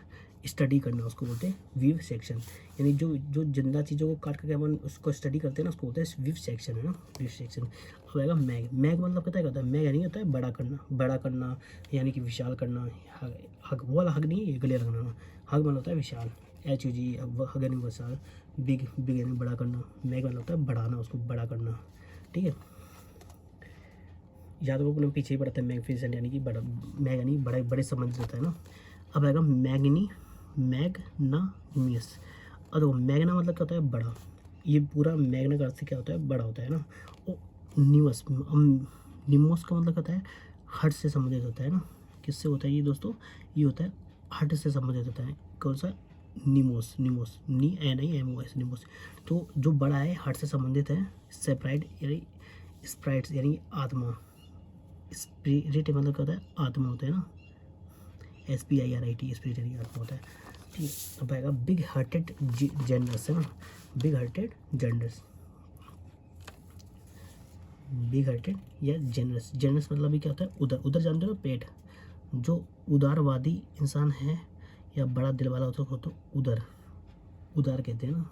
स्टडी करना उसको बोलते हैं विव सेक्शन, यानी जो जो जिंदा चीज़ों को काट करके अपन उसको स्टडी करते हैं ना, उसको बोलते हैं विव सेक्शन, है ना, विव सेक्शन। अब आएगा मैग, मैग मतलब पता है क्या होता है, मैग यानी होता है बड़ा करना यानी कि विशाल करना। हग वो वाला हग नहीं, ये गले लगाना, हग मतलब होता है विशाल, HUG, हग यानी विशाल, बिग बिग यानी बड़ा करना, मैग मतलब होता है बढ़ाना, उसको बड़ा करना, ठीक है। याद वो अपने पीछे ही पड़ता है मैग्निफिसेंट, यानी कि बड़ा, मैग यानी बड़े बड़े समझ होता है ना। अब आएगा मैग्नानिमस। और देखो मैग्ना मतलब क्या होता है, बड़ा, ये पूरा मैग्ना का अर्थ क्या होता है, बड़ा होता है ना। और निमस, निमोस का मतलब क्या होता है, हट से संबंधित होता है ना। किससे होता है ये दोस्तों, ये होता है हट से संबंधित होता है। कौन सा, निमोस, निमोस NIMOS, निमोस। तो जो बड़ा है हट से संबंधित है। सेपराइट यानी स्प्राइट्स यानी आत्मा, स्पिरिट मतलब क्या होता है, आत्मा होता है ना, SPIRIT, स्पिरिट यानी आत्मा होता है, ठीक है। अब आएगा बिग हार्टेड जेंडर्स, है ना, big hearted genders, big hearted या जेनरस, जेनरस मतलब भी क्या होता है, उधर उधर जानते हो ना, पेट, जो उदारवादी इंसान है या बड़ा दिल वाला होता है तो उधर उदार कहते हैं ना।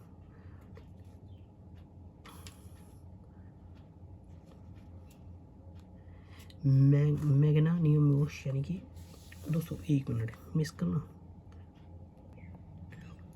मैग्नानिमस यानी कि दोस्तों, एक मिनट मिस करना,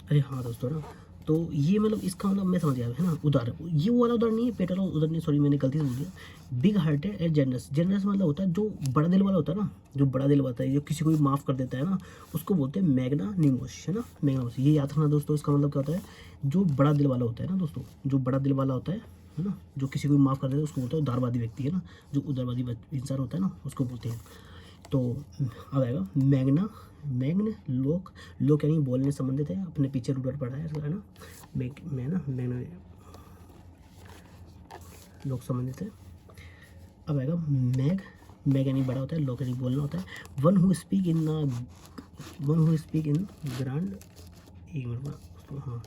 अरे हाँ दोस्तों ना, तो ये मतलब इसका मतलब मैं समझ गया है ना। उदार ये वो वाला उदार नहीं है, पेट वाला उधर नहीं, सॉरी मैंने गलती से बोल दिया। Big hearted and generous, generous मतलब होता है जो बड़ा दिल वाला होता है ना, जो बड़ा दिल वाला है, जो किसी को भी माफ़ कर देता है ना, उसको बोलते हैं मैग्नानिमस, है ना, मैग्नानिमस। ये याद रखना दोस्तों, इसका मतलब क्या होता है, जो बड़ा दिल वाला होता है ना दोस्तों, जो बड़ा दिल वाला होता है ना, जो किसी को भी माफ़ कर देता है उसको बोलते हैं उदारवादी व्यक्ति, है ना, जो उदारवादी इंसान होता है ना उसको बोलते हैं। तो अब आएगा मैग्ना, मैग्न लोक, लोक यानी बोलने से संबंधित है, अपने पीछे रूट वर्ड पढ़ा है इसका, है ना, मैग्ना लोक संबंधित है। अब आएगा मैग, मैग यानी बड़ा होता है, लोक यानी बोलना होता है। One who speak in grand, एक मिनट, हाँ,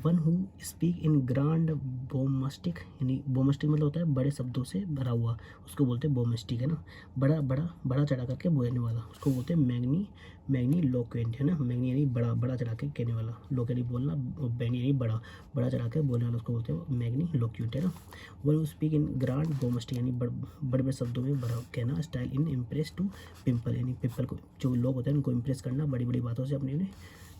one who speak in grand bombastic, यानी बोमस्टिक मतलब होता है बड़े शब्दों से भरा हुआ, उसको बोलते हैं बोमस्टिक, है ना, बड़ा बड़ा बड़ा चढ़ा करके बोलने वाला, उसको बोलते हैं मैग्नी, मैग्नी लोक्वेंट, है ना, मैग्नी यानी बड़ा बड़ा चढ़ा के कहने वाला, लोक यानी बोलना, मैग्नी यानी बड़ा बड़ा चढ़ा के बोलने वाला, उसको बोलते हैं मैग्नी लोक्वेंट, है ना। One who speak in grand bombastic यानी बड़े बड़े शब्दों में भरा कहना। Style in impress to pimple, यानी पिम्पल को, जो लोग होते हैं उनको इम्प्रेस करना बड़ी बड़ी बातों से अपने,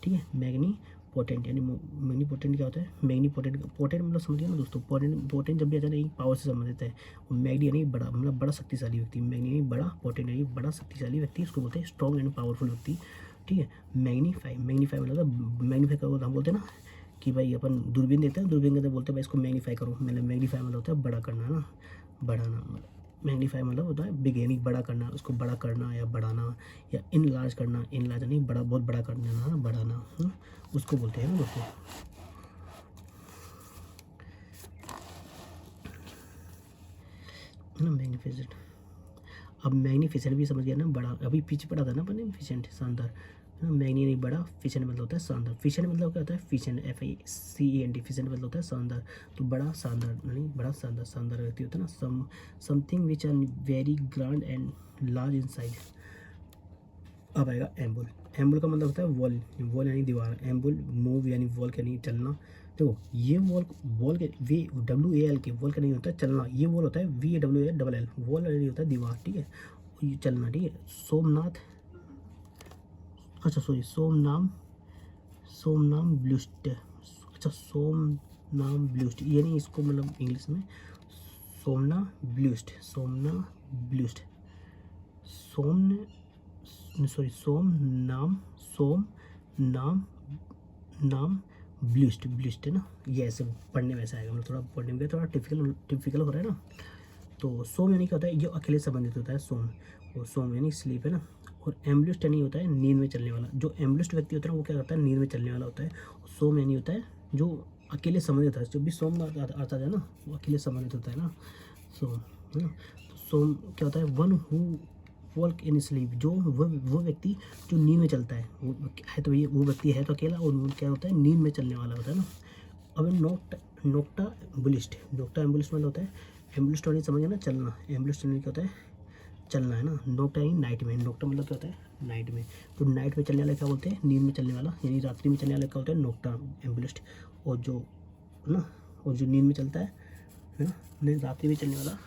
ठीक है। मैग्नी पोटेंट, यानी मैग्नी पोटेंट क्या होता है, मैग्नी पोटेंट, पोटेंट मतलब समझिए ना दोस्तों, पोटेंट, पोटेंट जब भी आता है ना पावर से संबंधित है। और मैग्नी यानी बड़ा, मतलब बड़ा शक्तिशाली व्यक्ति, मैग्नी यानी बड़ा, पोटेंट यानी बड़ा शक्तिशाली व्यक्ति, उसको बोलते हैं स्ट्रॉन्ग एंड पावरफुल व्यक्ति, ठीक है। मैग्नीफाई, मैग्नीफाई मतलब मैग्नीफाई का हम बोलते हैं ना कि भाई अपन दूरबीन देखते हैं, दूरबीन के अंदर बोलते हैं भाई इसको मैग्नीफाई करो, मतलब मैग्नीफाई मतलब होता है बड़ा करना, है ना, बढ़ाना, मैग्नीफाई मतलब होता है बिग, यानी बड़ा करना, उसको बड़ा करना या बढ़ाना, या इन लार्ज करना, इन लार्ज यानी बड़ा, बहुत बड़ा करना ना, बढ़ाना, है ना, उसको बोलते हैं ना दोस्तों, है ना, मैग्निफिसेंट। अब मैग्निफिसेंट भी समझ गया ना, बड़ा, अभी पीछे पढ़ा था ना अपन ने, फिशेंट शानदार, है ना, मैग्नी नहीं बड़ा, फिशेंट मतलब होता है शानदार, फिशेंट मतलब क्या होता है, फिशेंट, FICENT, फिशेंट मतलब होता है शानदार, तो बड़ा शानदार, नहीं बड़ा शानदार, शानदार व्यक्ति होता है ना, something which are very grand and large in size. अब आएगा एम्बुल, एम्बुल का मतलब होता है वॉल, वॉल यानी दीवार, एम्बुल मूव यानी वॉल यानी चलना। देखो ये वॉल, वॉल के WAL के वॉल का नहीं होता है चलना, ये वॉल होता है VWAL, वॉल यानी होता है दीवार, ठीक है, ये चलना, ठीक है। सोमनाथ, अच्छा सॉरी, सोमनाम, सोमनाम ब्लूस्ट, अच्छा सोमनाम ब्लूस्ट, ये नहीं, इसको मतलब इंग्लिश में सोमना ब्लूस्ट, सोमना ब्लूस्ट, सॉरी सोम नाम, सोम नाम, नाम ब्लिस्ट, ब्लिस्ट है ना, ये ऐसे पढ़ने में ऐसा आएगा, मतलब थोड़ा पढ़ने में थोड़ा टिपिकल हो रहा है ना। तो सोम यानी क्या होता है, ये अकेले संबंधित होता है सोम, और सोम यानी स्लीप, है ना। और एम्बलिस्ट यानी होता है नींद में चलने वाला, जो एम्बलिस्ट व्यक्ति होता है वो क्या करता है, नींद में चलने वाला होता है। और सोम यानी होता है जो अकेले संबंधित है, जो भी सोम आता है ना वो अकेले संबंधित होता है ना, सोम, है ना। तो सोम क्या होता है, one who walk in sleep, जो वो व्यक्ति जो नींद में चलता है, वो है तो ये वो व्यक्ति है तो अकेला, और वो क्या होता है, नींद में चलने वाला होता है ना। अब नोक्टा एम्बुलिस्ट, नोक्टा एम्बुलिस्ट मतलब होता है, एम्बुलिस्ट वाली समझ गया ना, चलना, एम्बुलिस्ट क्या होता है, चलना, है ना। नोक्टा यानी नाइट में, नोक्टा मतलब क्या होता है, नाइट में, तो नाइट में चलने वाला क्या बोलते हैं, नींद में चलने वाला, यानी रात्रि में चलने वाला क्या होता है, नोक्टा एम्बुलिस्ट। और जो है ना, और जो नींद में चलता है ना, नहीं रात्रि में चलने वाला,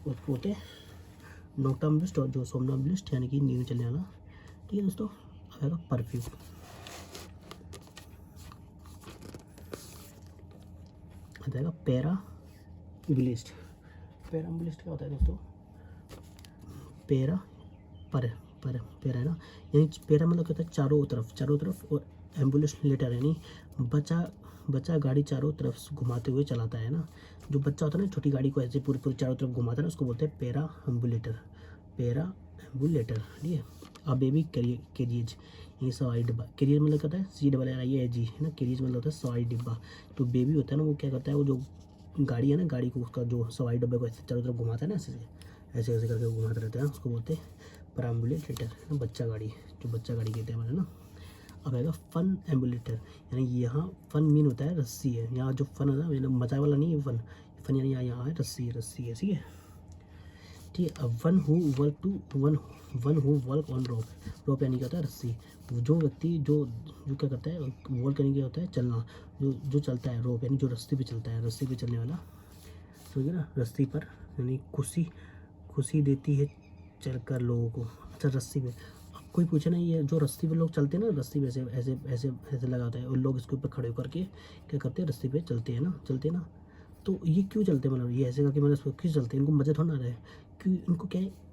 उसको बोलते हैं नोक्टाम्बुलिस्ट, और जो सोमनाम्बुलिस्ट यानी कि नींद में चलने वाला, ठीक है दोस्तों। आएगा परफ्यूम, आ जाएगा पैराम्बुलिस्ट, पैराम्बुलिस्ट क्या होता है दोस्तों, पैरा, पैरा है ना, यानी पैरा मतलब क्या होता है चारों तरफ, और एम्बुलिस्ट लेटर यानी बच्चा गाड़ी चारों तरफ घुमाते हुए चलाता है ना, जो बच्चा होता है ना छोटी गाड़ी को ऐसे पूरी पूरी चारों तरफ घुमाता है ना, उसको बोलते हैं पैरा एम्बुलेटर, ठीक है। अब बेबी कैरियज, ये सवारी डिब्बा, कैरियर मतलब क्या होता है, CARRIEG, है ना, कैरियज मतलब होता है सवारी डिब्बा। तो बेबी होता है ना वो क्या करता है, वो जो गाड़ी है ना, गाड़ी को उसका जो सवारी डिब्बे को ऐसे चारों तरफ घुमाता है ना, ऐसे ऐसे करके घुमाते रहते हैं, उसको बोलते हैं परम्बुलेटर, है ना, बच्चा गाड़ी, जो बच्चा गाड़ी कहते हैं, है ना। अब आएगा फन एम्बुलेटर, यानी यहाँ फन मीन होता है रस्सी है, यहाँ जो फन है ना मजाक वाला नहीं है, फन यानी यहाँ है रस्सी है, ठीक है, ठीक है। अब वन हु वर्क ऑन रोप यानी क्या होता है, रस्सी, जो व्यक्ति जो जो क्या करता है, वॉल्क यानी क्या होता है, चलना, जो चलता है, रोप यानी जो रस्सी पे चलता है, रस्सी पे चलने वाला, समझिए ना, रस्सी पर, यानी खुशी देती है चलकर लोगों को, अच्छा रस्सी पे। कोई पूछे ना, ये जो रस्सी पे लोग चलते हैं ना, रस्सी पे ऐसे ऐसे ऐसे ऐसे लगा होता है और लोग इसके ऊपर खड़े होकर के क्या करते हैं, रस्सी पे चलते हैं ना। तो ये क्यों चलते हैं, मतलब ये ऐसे करके मतलब इसको क्यों चलते हैं, इनको मज़ा थोड़ा ना आ रहा है। क्यों,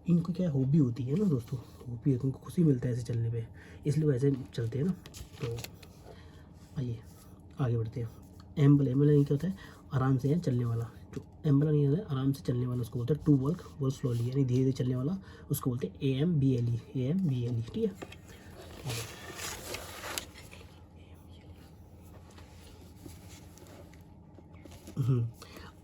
इनको क्या हॉबी होती है ना दोस्तों, हॉबी है, उनको खुशी मिलता है ऐसे चलने पे, इसलिए वो ऐसे चलते हैं ना। तो आइए आगे बढ़ते हैं। एम्बल यानी क्या होता है, आराम से चलने वाला। जो एम्बल नहीं होता है आराम से चलने वाला, उसको बोलते हैं टू वॉक बहुत स्लोली, यानी धीरे धीरे चलने वाला, उसको बोलते हैं AMBLE, ठीक है।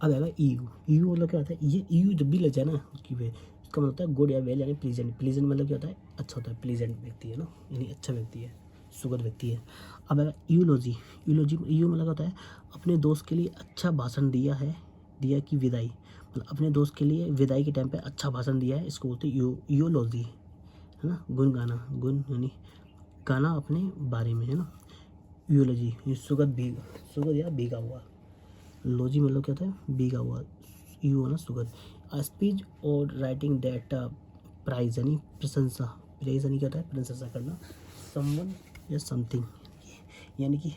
अब आएगा EU मतलब क्या होता है, ये EU जब भी लग जाए ना उसकी वे, इसका मतलब होता है गुड या वेल, यानी प्लीजेंट मतलब क्या होता है, अच्छा होता है, प्लीजेंट व्यक्ति है ना, यानी अच्छा व्यक्ति है, सुखद व्यक्ति है। अब आएगा यूलॉजी EU मतलब होता है अपने दोस्त के लिए अच्छा भाषण दिया की विदाई, मतलब अपने दोस्त के लिए विदाई के टाइम पे अच्छा भाषण दिया है, इसको बोलते हैं यूलॉजी, है ना। गुण यानी गाना अपने बारे में, है ना। यूलॉजी सुगध या भीगा हुआ। लॉजी मतलब क्या होता है, भीगा हुआ। यू है ना सुगध। स्पीच और राइटिंग दैट प्राइज यानी प्रशंसा, प्रेज यानी क्या होता है, प्रशंसा करना। समवन या समथिंग, यानी कि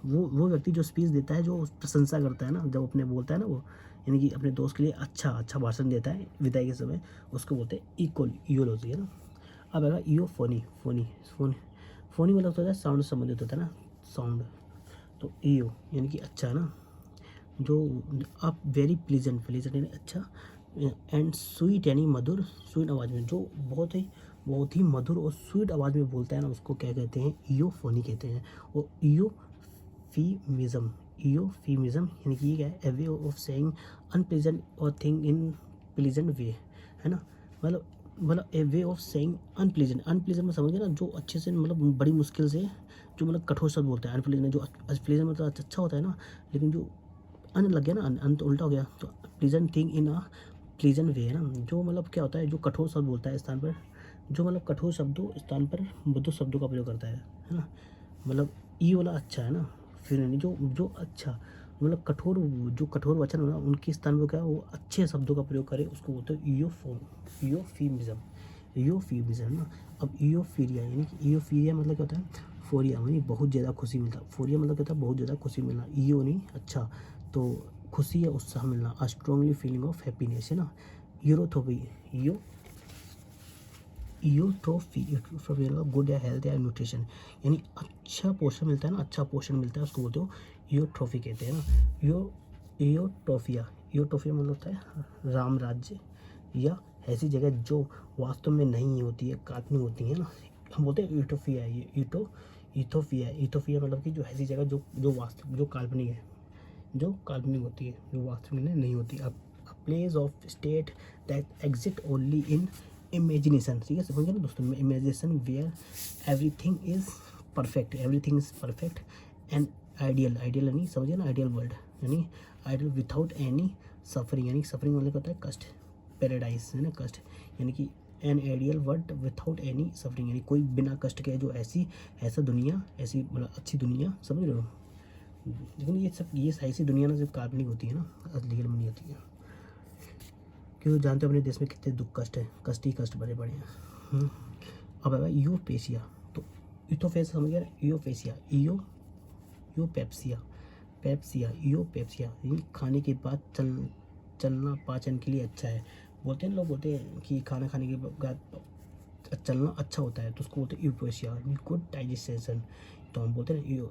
वो व्यक्ति जो स्पीच देता है, जो प्रशंसा करता है ना, जब अपने बोलता है ना वो, यानी कि अपने दोस्त के लिए अच्छा भाषण देता है विदाई के समय, उसको बोलते हैं इक्वल यूलॉजी, है ना। अब आएगा ईओ फोनी मतलब होता है साउंड से संबंधित होता है ना, साउंड। तो ईओ यानी कि अच्छा, है ना। जो आप वेरी प्लीजेंट यानी अच्छा, एंड स्वीट यानी मधुर, स्वीट आवाज़ में, जो बहुत ही मधुर और स्वीट आवाज़ में बोलता है ना, उसको क्या कहते हैं, ईओफोनी कहते हैं। और ईओफीमिज्म यानी कि ये क्या है, ए वे ऑफ सेइंग अनप्लेजेंट और थिंग इन प्लीजेंट वे, है ना। मतलब ए वे ऑफ सेइंग अनप्लेजेंट में समझ गए ना, जो अच्छे से मतलब बड़ी मुश्किल से जो मतलब कठोर शब्द बोलता है। अनप्लेजेंट जो प्लेजेंट मतलब अच्छा होता है ना, लेकिन जो अन लग गया ना, अन तो उल्टा हो गया, तो pleasant thing in a pleasant way, है ना। जो मतलब क्या होता है, जो कठोर शब्द बोलता है स्थान पर, जो मतलब कठोर शब्दों स्थान पर मधुर शब्दों का प्रयोग करता है ना। मतलब ई वाला अच्छा, है ना। फिर यानी जो अच्छा मतलब कठोर वचन हो ना, उनके स्थान पर क्या है, वो अच्छे शब्दों का प्रयोग करे, उसको बोलते हैं ईओफीमिज्म ना। अब ईओफीरिया यानी कि ईओफीरिया मतलब क्या होता है, फोरिया यानी बहुत ज़्यादा खुशी मिलता। फोरिया मतलब क्या होता है, बहुत ज़्यादा खुशी मिलना। ईओ नहीं अच्छा, तो खुशी या उत्साह मिलना। अ स्ट्रांगली फीलिंग ऑफ हैप्पीनेस, है ना। यूरोथोपी यूट्रोफी गुड या हेल्थ या न्यूट्रिशन, यानी अच्छा पोषण मिलता है ना, अच्छा पोषण मिलता है, उसको बोलते हो यूट्रोफी कहते हैं ना। यूटोफिया मतलब होता है राम राज्य या ऐसी जगह जो वास्तव में नहीं होती है, काल्पनिक होती है ना, हम बोलते हैं यूटोफिया है। ये यूटोफिया मतलब कि जो ऐसी जगह जो वास्तव जो काल्पनिक है, जो काल्पनिक होती है, जो वास्तव में नहीं होती। अब place of state that exist only in imagination, ठीक है, समझ गए ना दोस्तों। Imagination where everything is perfect and ideal यानी समझिए ना, आइडियल वर्ल्ड यानी आइडियल विदाउट एनी सफरिंग, यानी सफरिंग मतलब होता है कष्ट। पैराडाइज है ना, कष्ट, यानी कि an ideal world without any suffering, यानी कोई बिना कष्ट के जो ऐसा दुनिया, ऐसी मतलब अच्छी दुनिया, समझ रहे हो। लेकिन ये ऐसी दुनिया ना सिर्फ काल्पनिक होती है ना, रियल में नहीं होती है। क्योंकि जानते हो अपने देश में कितने दुख कष्ट ही कष्ट बड़े बड़े हैं। अब आएगा यूपेसिया, तो यूथोफेस समझ गया, यूपेप्सिया ये खाने के बाद चलना पाचन के लिए अच्छा है। बोलते हैं लोग, बोलते हैं कि खाना खाने के बाद चलना अच्छा होता है, तो उसको बोलते हैं यूपेसिया, गुड डाइजेशन। तो हम बोलते हैं ना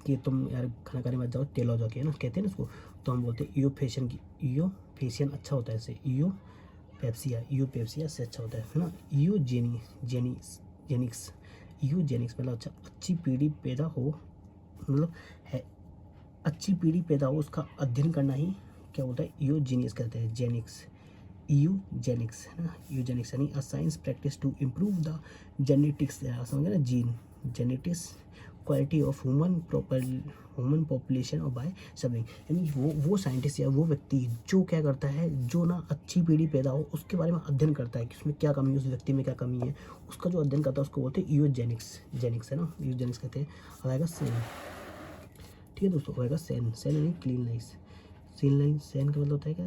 कि तुम यार खाना खाने के बाद जाओ तेल हो जाके, है ना, कहते हैं ना उसको। तो हम बोलते हैं यूफेशियन अच्छा होता है इससे, यूपेप्सिया से अच्छा होता है ना। यूजेनिक्स मतलब अच्छा, अच्छी पीढ़ी पैदा हो, मतलब है अच्छी पीढ़ी पैदा हो, उसका अध्ययन करना ही क्या होता है, यूजेनिक्स कहते हैं। यूजेनिक्स है ना, यूजेनिक्स यानी a science practice to improve the genetics, समझे ना, genetics quality of human population और बाय सबिंग, यानी वो साइंटिस्ट या वो व्यक्ति जो क्या करता है, जो ना अच्छी पीढ़ी पैदा हो उसके बारे में अध्ययन करता है कि उसमें क्या कमी है, उस व्यक्ति में क्या कमी है, उसका जो अध्ययन करता है उसको बोलते हैं यूजेनिक्स है ना, यूजेनिक्स कहते हैं। अब आएगा सेन, ठीक है दोस्तों, आएगा सेन यानी क्लीननेस। सेन का मतलब होता है क्या,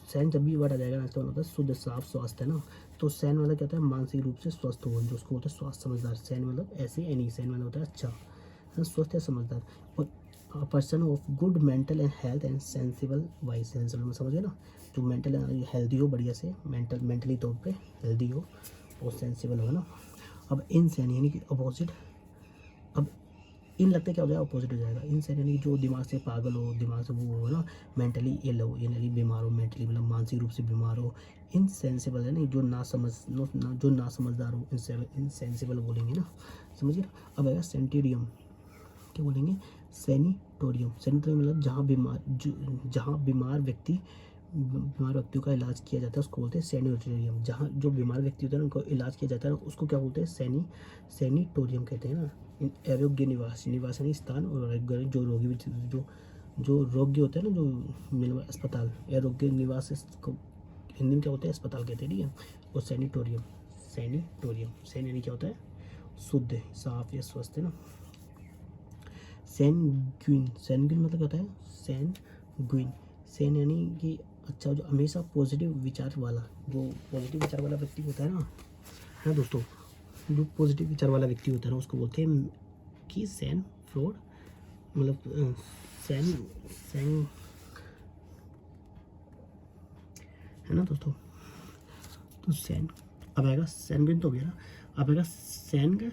सैन जब भी वर्ड आ जाएगा ना, इसका मतलब होता है शुद्ध साफ स्वास्थ्य, है ना। तो सैन मतलब क्या होता है, मानसिक रूप से स्वस्थ हो, जो उसको बोलते हैं स्वास्थ्य समझदार। सैन मतलब ऐसे एनी, सैन मतलब होता है अच्छा, है ना, स्वस्थ या समझदार। और person of good mental and health and sensible wise, sensible में समझ गए ना, जो मेंटल हेल्दी हो बढ़िया से, मेंटली तौर पे हेल्दी हो और सेंसिबल हो, है ना। अब इनसैन यानी कि अपोजिट, अब इन लगते क्या हो जाएगा, अपोजिट हो जाएगा। इनसैन यानी कि जो दिमाग से पागल हो, दिमाग से वो हो ना, मेंटली इल हो, यानी बीमार हो, मेंटली मतलब मानसिक रूप से बीमार हो। इनसेंसिबल है नहीं, जो ना समझ जो ना समझदार हो, इनसेंसिबल बोलेंगे ना, समझिए। अब आएगा सेंटेरियम, क्या बोलेंगे, सैनिटोरियम। सैनिटोरियम मतलब जहाँ बीमार व्यक्तियों का इलाज किया जाता है उसको बोलते हैं सैनिटोरियम। जहाँ जो बीमार व्यक्ति होता है ना उनको इलाज किया जाता है उसको क्या बोलते हैं, सैनिटोरियम कहते हैं ना। आरोग्य निवास, निवास यानी स्थान, और आरोग्य जो रोगी जो रोगी होते हैं ना, जो अस्पताल, आरोग्य निवास को हिंदी में क्या होता है, अस्पताल कहते हैं, ठीक है। और सैनिटोरियम, सैन यानी क्या होता है, शुद्ध, साफ या स्वस्थ, है ना। सैनग्विन मतलब क्या होता है, सैनग्विन, सैन यानी कि अच्छा, जो हमेशा पॉजिटिव विचार वाला, जो पॉजिटिव विचार वाला व्यक्ति होता है ना दोस्तों, जो पॉजिटिव विचार वाला व्यक्ति होता है ना उसको बोलते हैं कि सैन फ्लोड, मतलब सैन सैन, है ना दोस्तों। तो सैन, अब आएगा सैनग्विन तो हो गया ना, अब आएगा सैनग्विन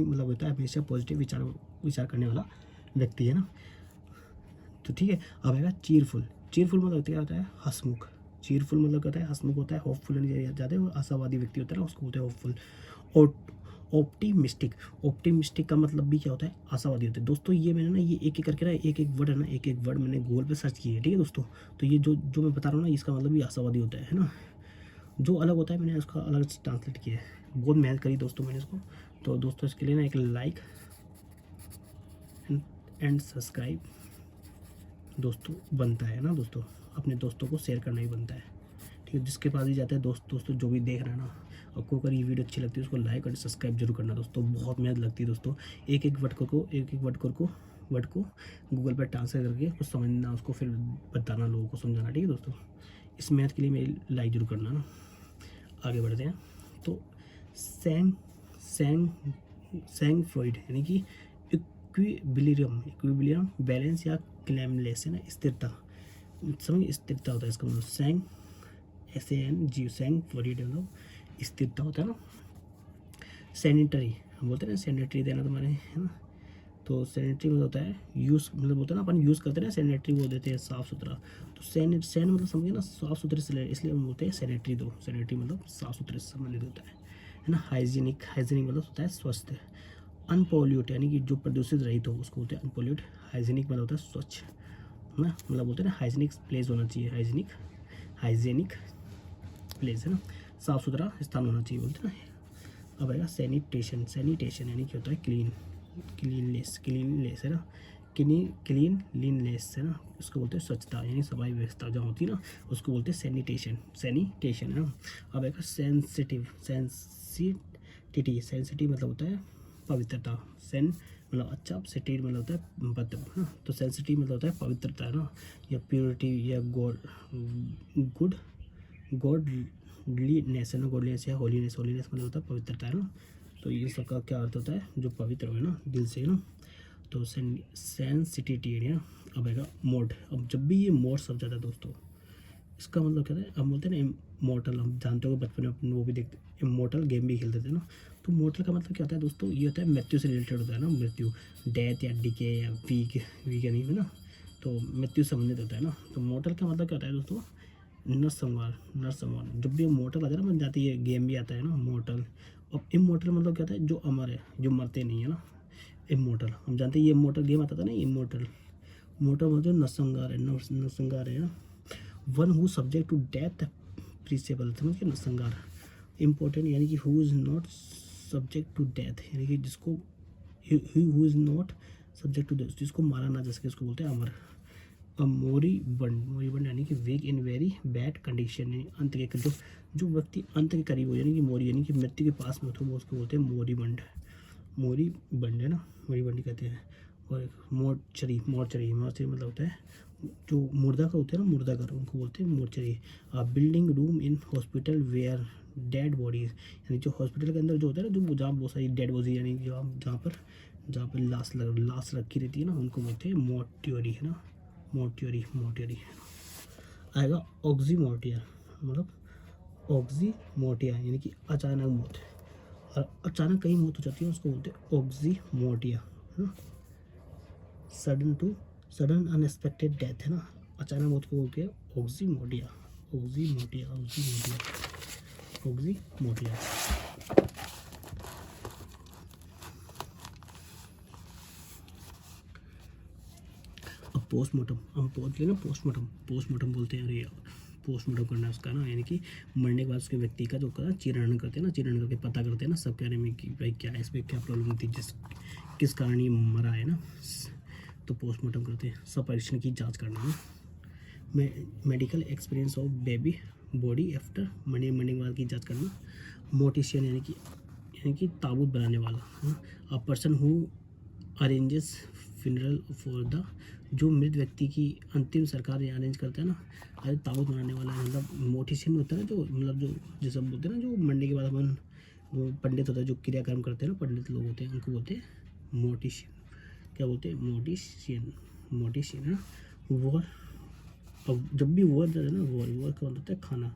मतलब होता है हमेशा पॉजिटिव विचार करने वाला व्यक्ति, है ना। तो ठीक है, अब आएगा चीरफुल। चीरफुल मतलब क्या होता है, हंसमुख। चीरफुल मतलब क्या होता है, हंसमुख होता है। होपफुल ज़्यादा और आशावादी व्यक्ति होता है ना उसको बोलते हैं होपफुल। और ऑप्टिमिस्टिक, ऑप्टिमिस्टिक का मतलब भी क्या होता है, आशावादी होता है। दोस्तों ये मैंने ना ये एक एक करके ना एक एक वर्ड है ना, एक एक वर्ड मैंने गूगल पे सर्च किया है, ठीक है दोस्तों। तो ये जो मैं बता रहा हूँ ना इसका मतलब भी आशावादी होता है ना। जो अलग होता है मैंने उसका अलग ट्रांसलेट किया है, बहुत मेहनत करी दोस्तों मैंने इसको। तो दोस्तों इसके लिए ना एक लाइक एंड सब्सक्राइब दोस्तों बनता है ना दोस्तों, अपने दोस्तों को शेयर करना ही बनता है, ठीक है। जिसके पास भी जाता है दोस्तों जो भी देख रहा है ना, आपको अगर ये वीडियो अच्छी लगती है उसको लाइक और सब्सक्राइब जरूर करना दोस्तों। बहुत मेहनत लगती है दोस्तों, एक एक वर्ड को गूगल पर ट्रांसलेट करके कुछ समझना, उसको फिर बताना, लोगों को समझाना, ठीक है दोस्तों। इस मेहनत के लिए मेरी लाइक जरूर करना ना। आगे बढ़ते हैं। तो सैंग सैंग सैंग फ्रॉइड यानी कि इक्विबिलियम बैलेंस या क्लेमलेस, है ना, स्थिरता, समझ, स्थिरता होता है इसका मतलब। सैंग SANG, सैंग फ्लोरिड मतलब स्थिरता होता है ना। सैनिटरी हम बोलते हैं ना, सैनिटरी देना तुम्हारे, है ना। तो सैनिटरी मतलब होता है यूज़, मतलब होता है ना अपन यूज़ करते हैं ना, सैनिटरी वो देते हैं साफ़ सुथरा। तो सैन मतलब समझिए ना साफ़ सुथरे से, इसलिए हम बोलते हैं सैनिटरी। दो सैनिटरी मतलब साफ़ सुथरे से संबंधित होता है ना। हाइजीनिक मतलब होता है स्वस्थ। अनपोल्यूट यानी कि जो प्रदूषित रहित हो उसको बोलते हैं अनपोल्यूट। हाइजीनिक मतलब होता है स्वच्छ, है ना, मतलब बोलते हैं ना हाइजीनिक प्लेस होना चाहिए, हाइजीनिक प्लेस, है ना, साफ़ सुथरा स्थान होना चाहिए बोलते हैं ना। अब आएगा सैनिटेशन यानी क्या होता है, क्लीनलेस, है ना, क्लीनलीनेस, है ना, उसको बोलते हैं स्वच्छता यानी सफाई व्यवस्था जहाँ होती है ना उसको बोलते हैं सैनिटेशन, है ना। अब आएगा सेंसिटिव मतलब होता है पवित्रता। मतलब अच्छा, सिटी मतलब होता है पवित्र, है ना। तो सेंसिटिव मतलब होता है पवित्रता, है ना, या प्योरिटी या गॉडलीनेस, है ना, गॉडलीनेस या होलीनेस मतलब होता है पवित्रता, है ना। तो ये सबका क्या अर्थ होता है, जो पवित्र हो, है ना, दिल से, है ना। तो सेंसिटिविटी, है ना। अब आएगा मोड। अब जब भी ये मोड शब्द आता है दोस्तों, इसका मतलब क्या है, हम बोलते हैं ना इमोर्टल, हम जानते हो बचपन में अपन वो भी देखते, इमोर्टल गेम भी खेलते थे ना। तो मोर्टल का मतलब क्या होता है दोस्तों, ये होता है मृत्यु से रिलेटेड होता है ना, मृत्यु, डेथ या डिके या वीक नहीं, है ना। तो मृत्यु से संबंधित होता है ना। तो मोर्टल का मतलब क्या होता है दोस्तों, नरसंहार। जब भी मोर्टल आता है ना बन जाती है, गेम भी आता है ना मोर्टल। और इमोर्टल मतलब क्या होता है, जो अमर है, जो मरते नहीं है ना, इमोर्टल। हम जानते हैं ये इमोर्टल गेम आता था ना, इमोर्टल मतलब नरसंहार है ना। One who subject to death perishable, समझ के नरसंहार इम्पोर्टेंट, यानी कि who is not subject to death, यानी कि जिसको who is not subject to death, जिसको मारा ना जा सके उसको बोलते हैं अमर। अब मोरीबंड यानी कि weak in very bad condition, अंत के जो व्यक्ति अंत के करीब हो, यानी कि मोरी यानी कि मृत्यु के पास में हो, वो उसको बोलते हैं मोरीबंड, है ना, मोरीबंड कहते हैं। और मोर्चरी मतलब होता है जो मुर्दा का होते हैं ना, मुर्दा घर उनको बोलते हैं mortuary. Building room in hospital where dead bodies, यानी जो हॉस्पिटल के अंदर जो होता है ना, जो जहाँ बहुत सारी डेड बॉडी, यानी जहाँ पर लाश रखी रहती है ना, उनको बोलते हैं मोर्ट्यूरी, है ना, मोर्ट्यूरी आएगा। ऑक्सीमोर्टिया मतलब ऑक्सीमोर्टिया यानी कि अचानक मौत, और अचानक कहीं मौत हो जाती है उसको बोलते हैं ऑक्सीमोर्टिया, है ना। सडन अनएक्सपेक्टेड डेथ, है ना, अचानक मौत को बोलते हैं ऑक्सीमोर्टिया। अब पोस्टमार्टम, हम पहुँच गए ना, पोस्टमार्टम बोलते हैं। अरे यार, पोस्टमार्टम करना है उसका ना, यानी कि मरने के बाद उसके व्यक्ति का जो चीरहरण करते हैं ना, चीरहरण करके पता करते हैं ना सब के बारे में कि भाई क्या है, इसमें क्या प्रॉब्लम थी, किस कारण ये मरा है ना, तो पोस्टमार्टम करते हैं। सब परीक्षण की जांच करना है। Medical experience of baby body after मरने के बाद की जांच करना। मोटिशियन यानी कि ताबूत बनाने वाला, अ person who arranges funeral for the, जो मृत व्यक्ति की अंतिम संस्कार अरेंज करता है ना, अरे ताबूत बनाने वाला, मतलब मोटिशियन होता है ना, जो मतलब जो जैसे बोलते हैं ना, जो मरने के बाद अपन वो पंडित होता है जो क्रियाक्रम करते हैं ना, पंडित लोग होते हैं, उनको बोलते हैं मोटिशियन। क्या बोलते हैं? मोटिशियन, है। वॉर, अब जब भी वॉर है ना, वॉर का मतलब होता है खाना,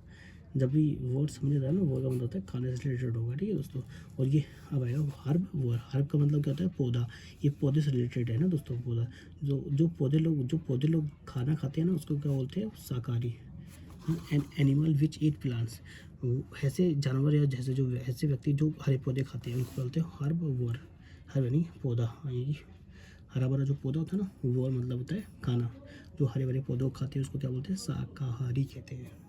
जब भी वॉर समझ रहा है ना, वॉर का मतलब होता है खाने से रिलेटेड होगा, ठीक है दोस्तों। और ये अब आएगा हर्ब वॉर। हर्ब का मतलब क्या होता है? पौधा। ये पौधे से रिलेटेड है ना दोस्तों, पौधा। जो पौधे लोग खाना खाते हैं ना, उसको क्या बोलते हैं? शाकाहारी। An animal which eat plants, ऐसे जानवर या जैसे जो ऐसे व्यक्ति जो हरे पौधे खाते हैं उनको बोलते हैं हर्ब वॉर। हर्ब यानी पौधा, ये हरा भरा जो पौधा होता है ना, वो मतलब होता है खाना। जो हरे भरे पौधों को खाते हैं उसको क्या बोलते हैं? शाकाहारी कहते हैं।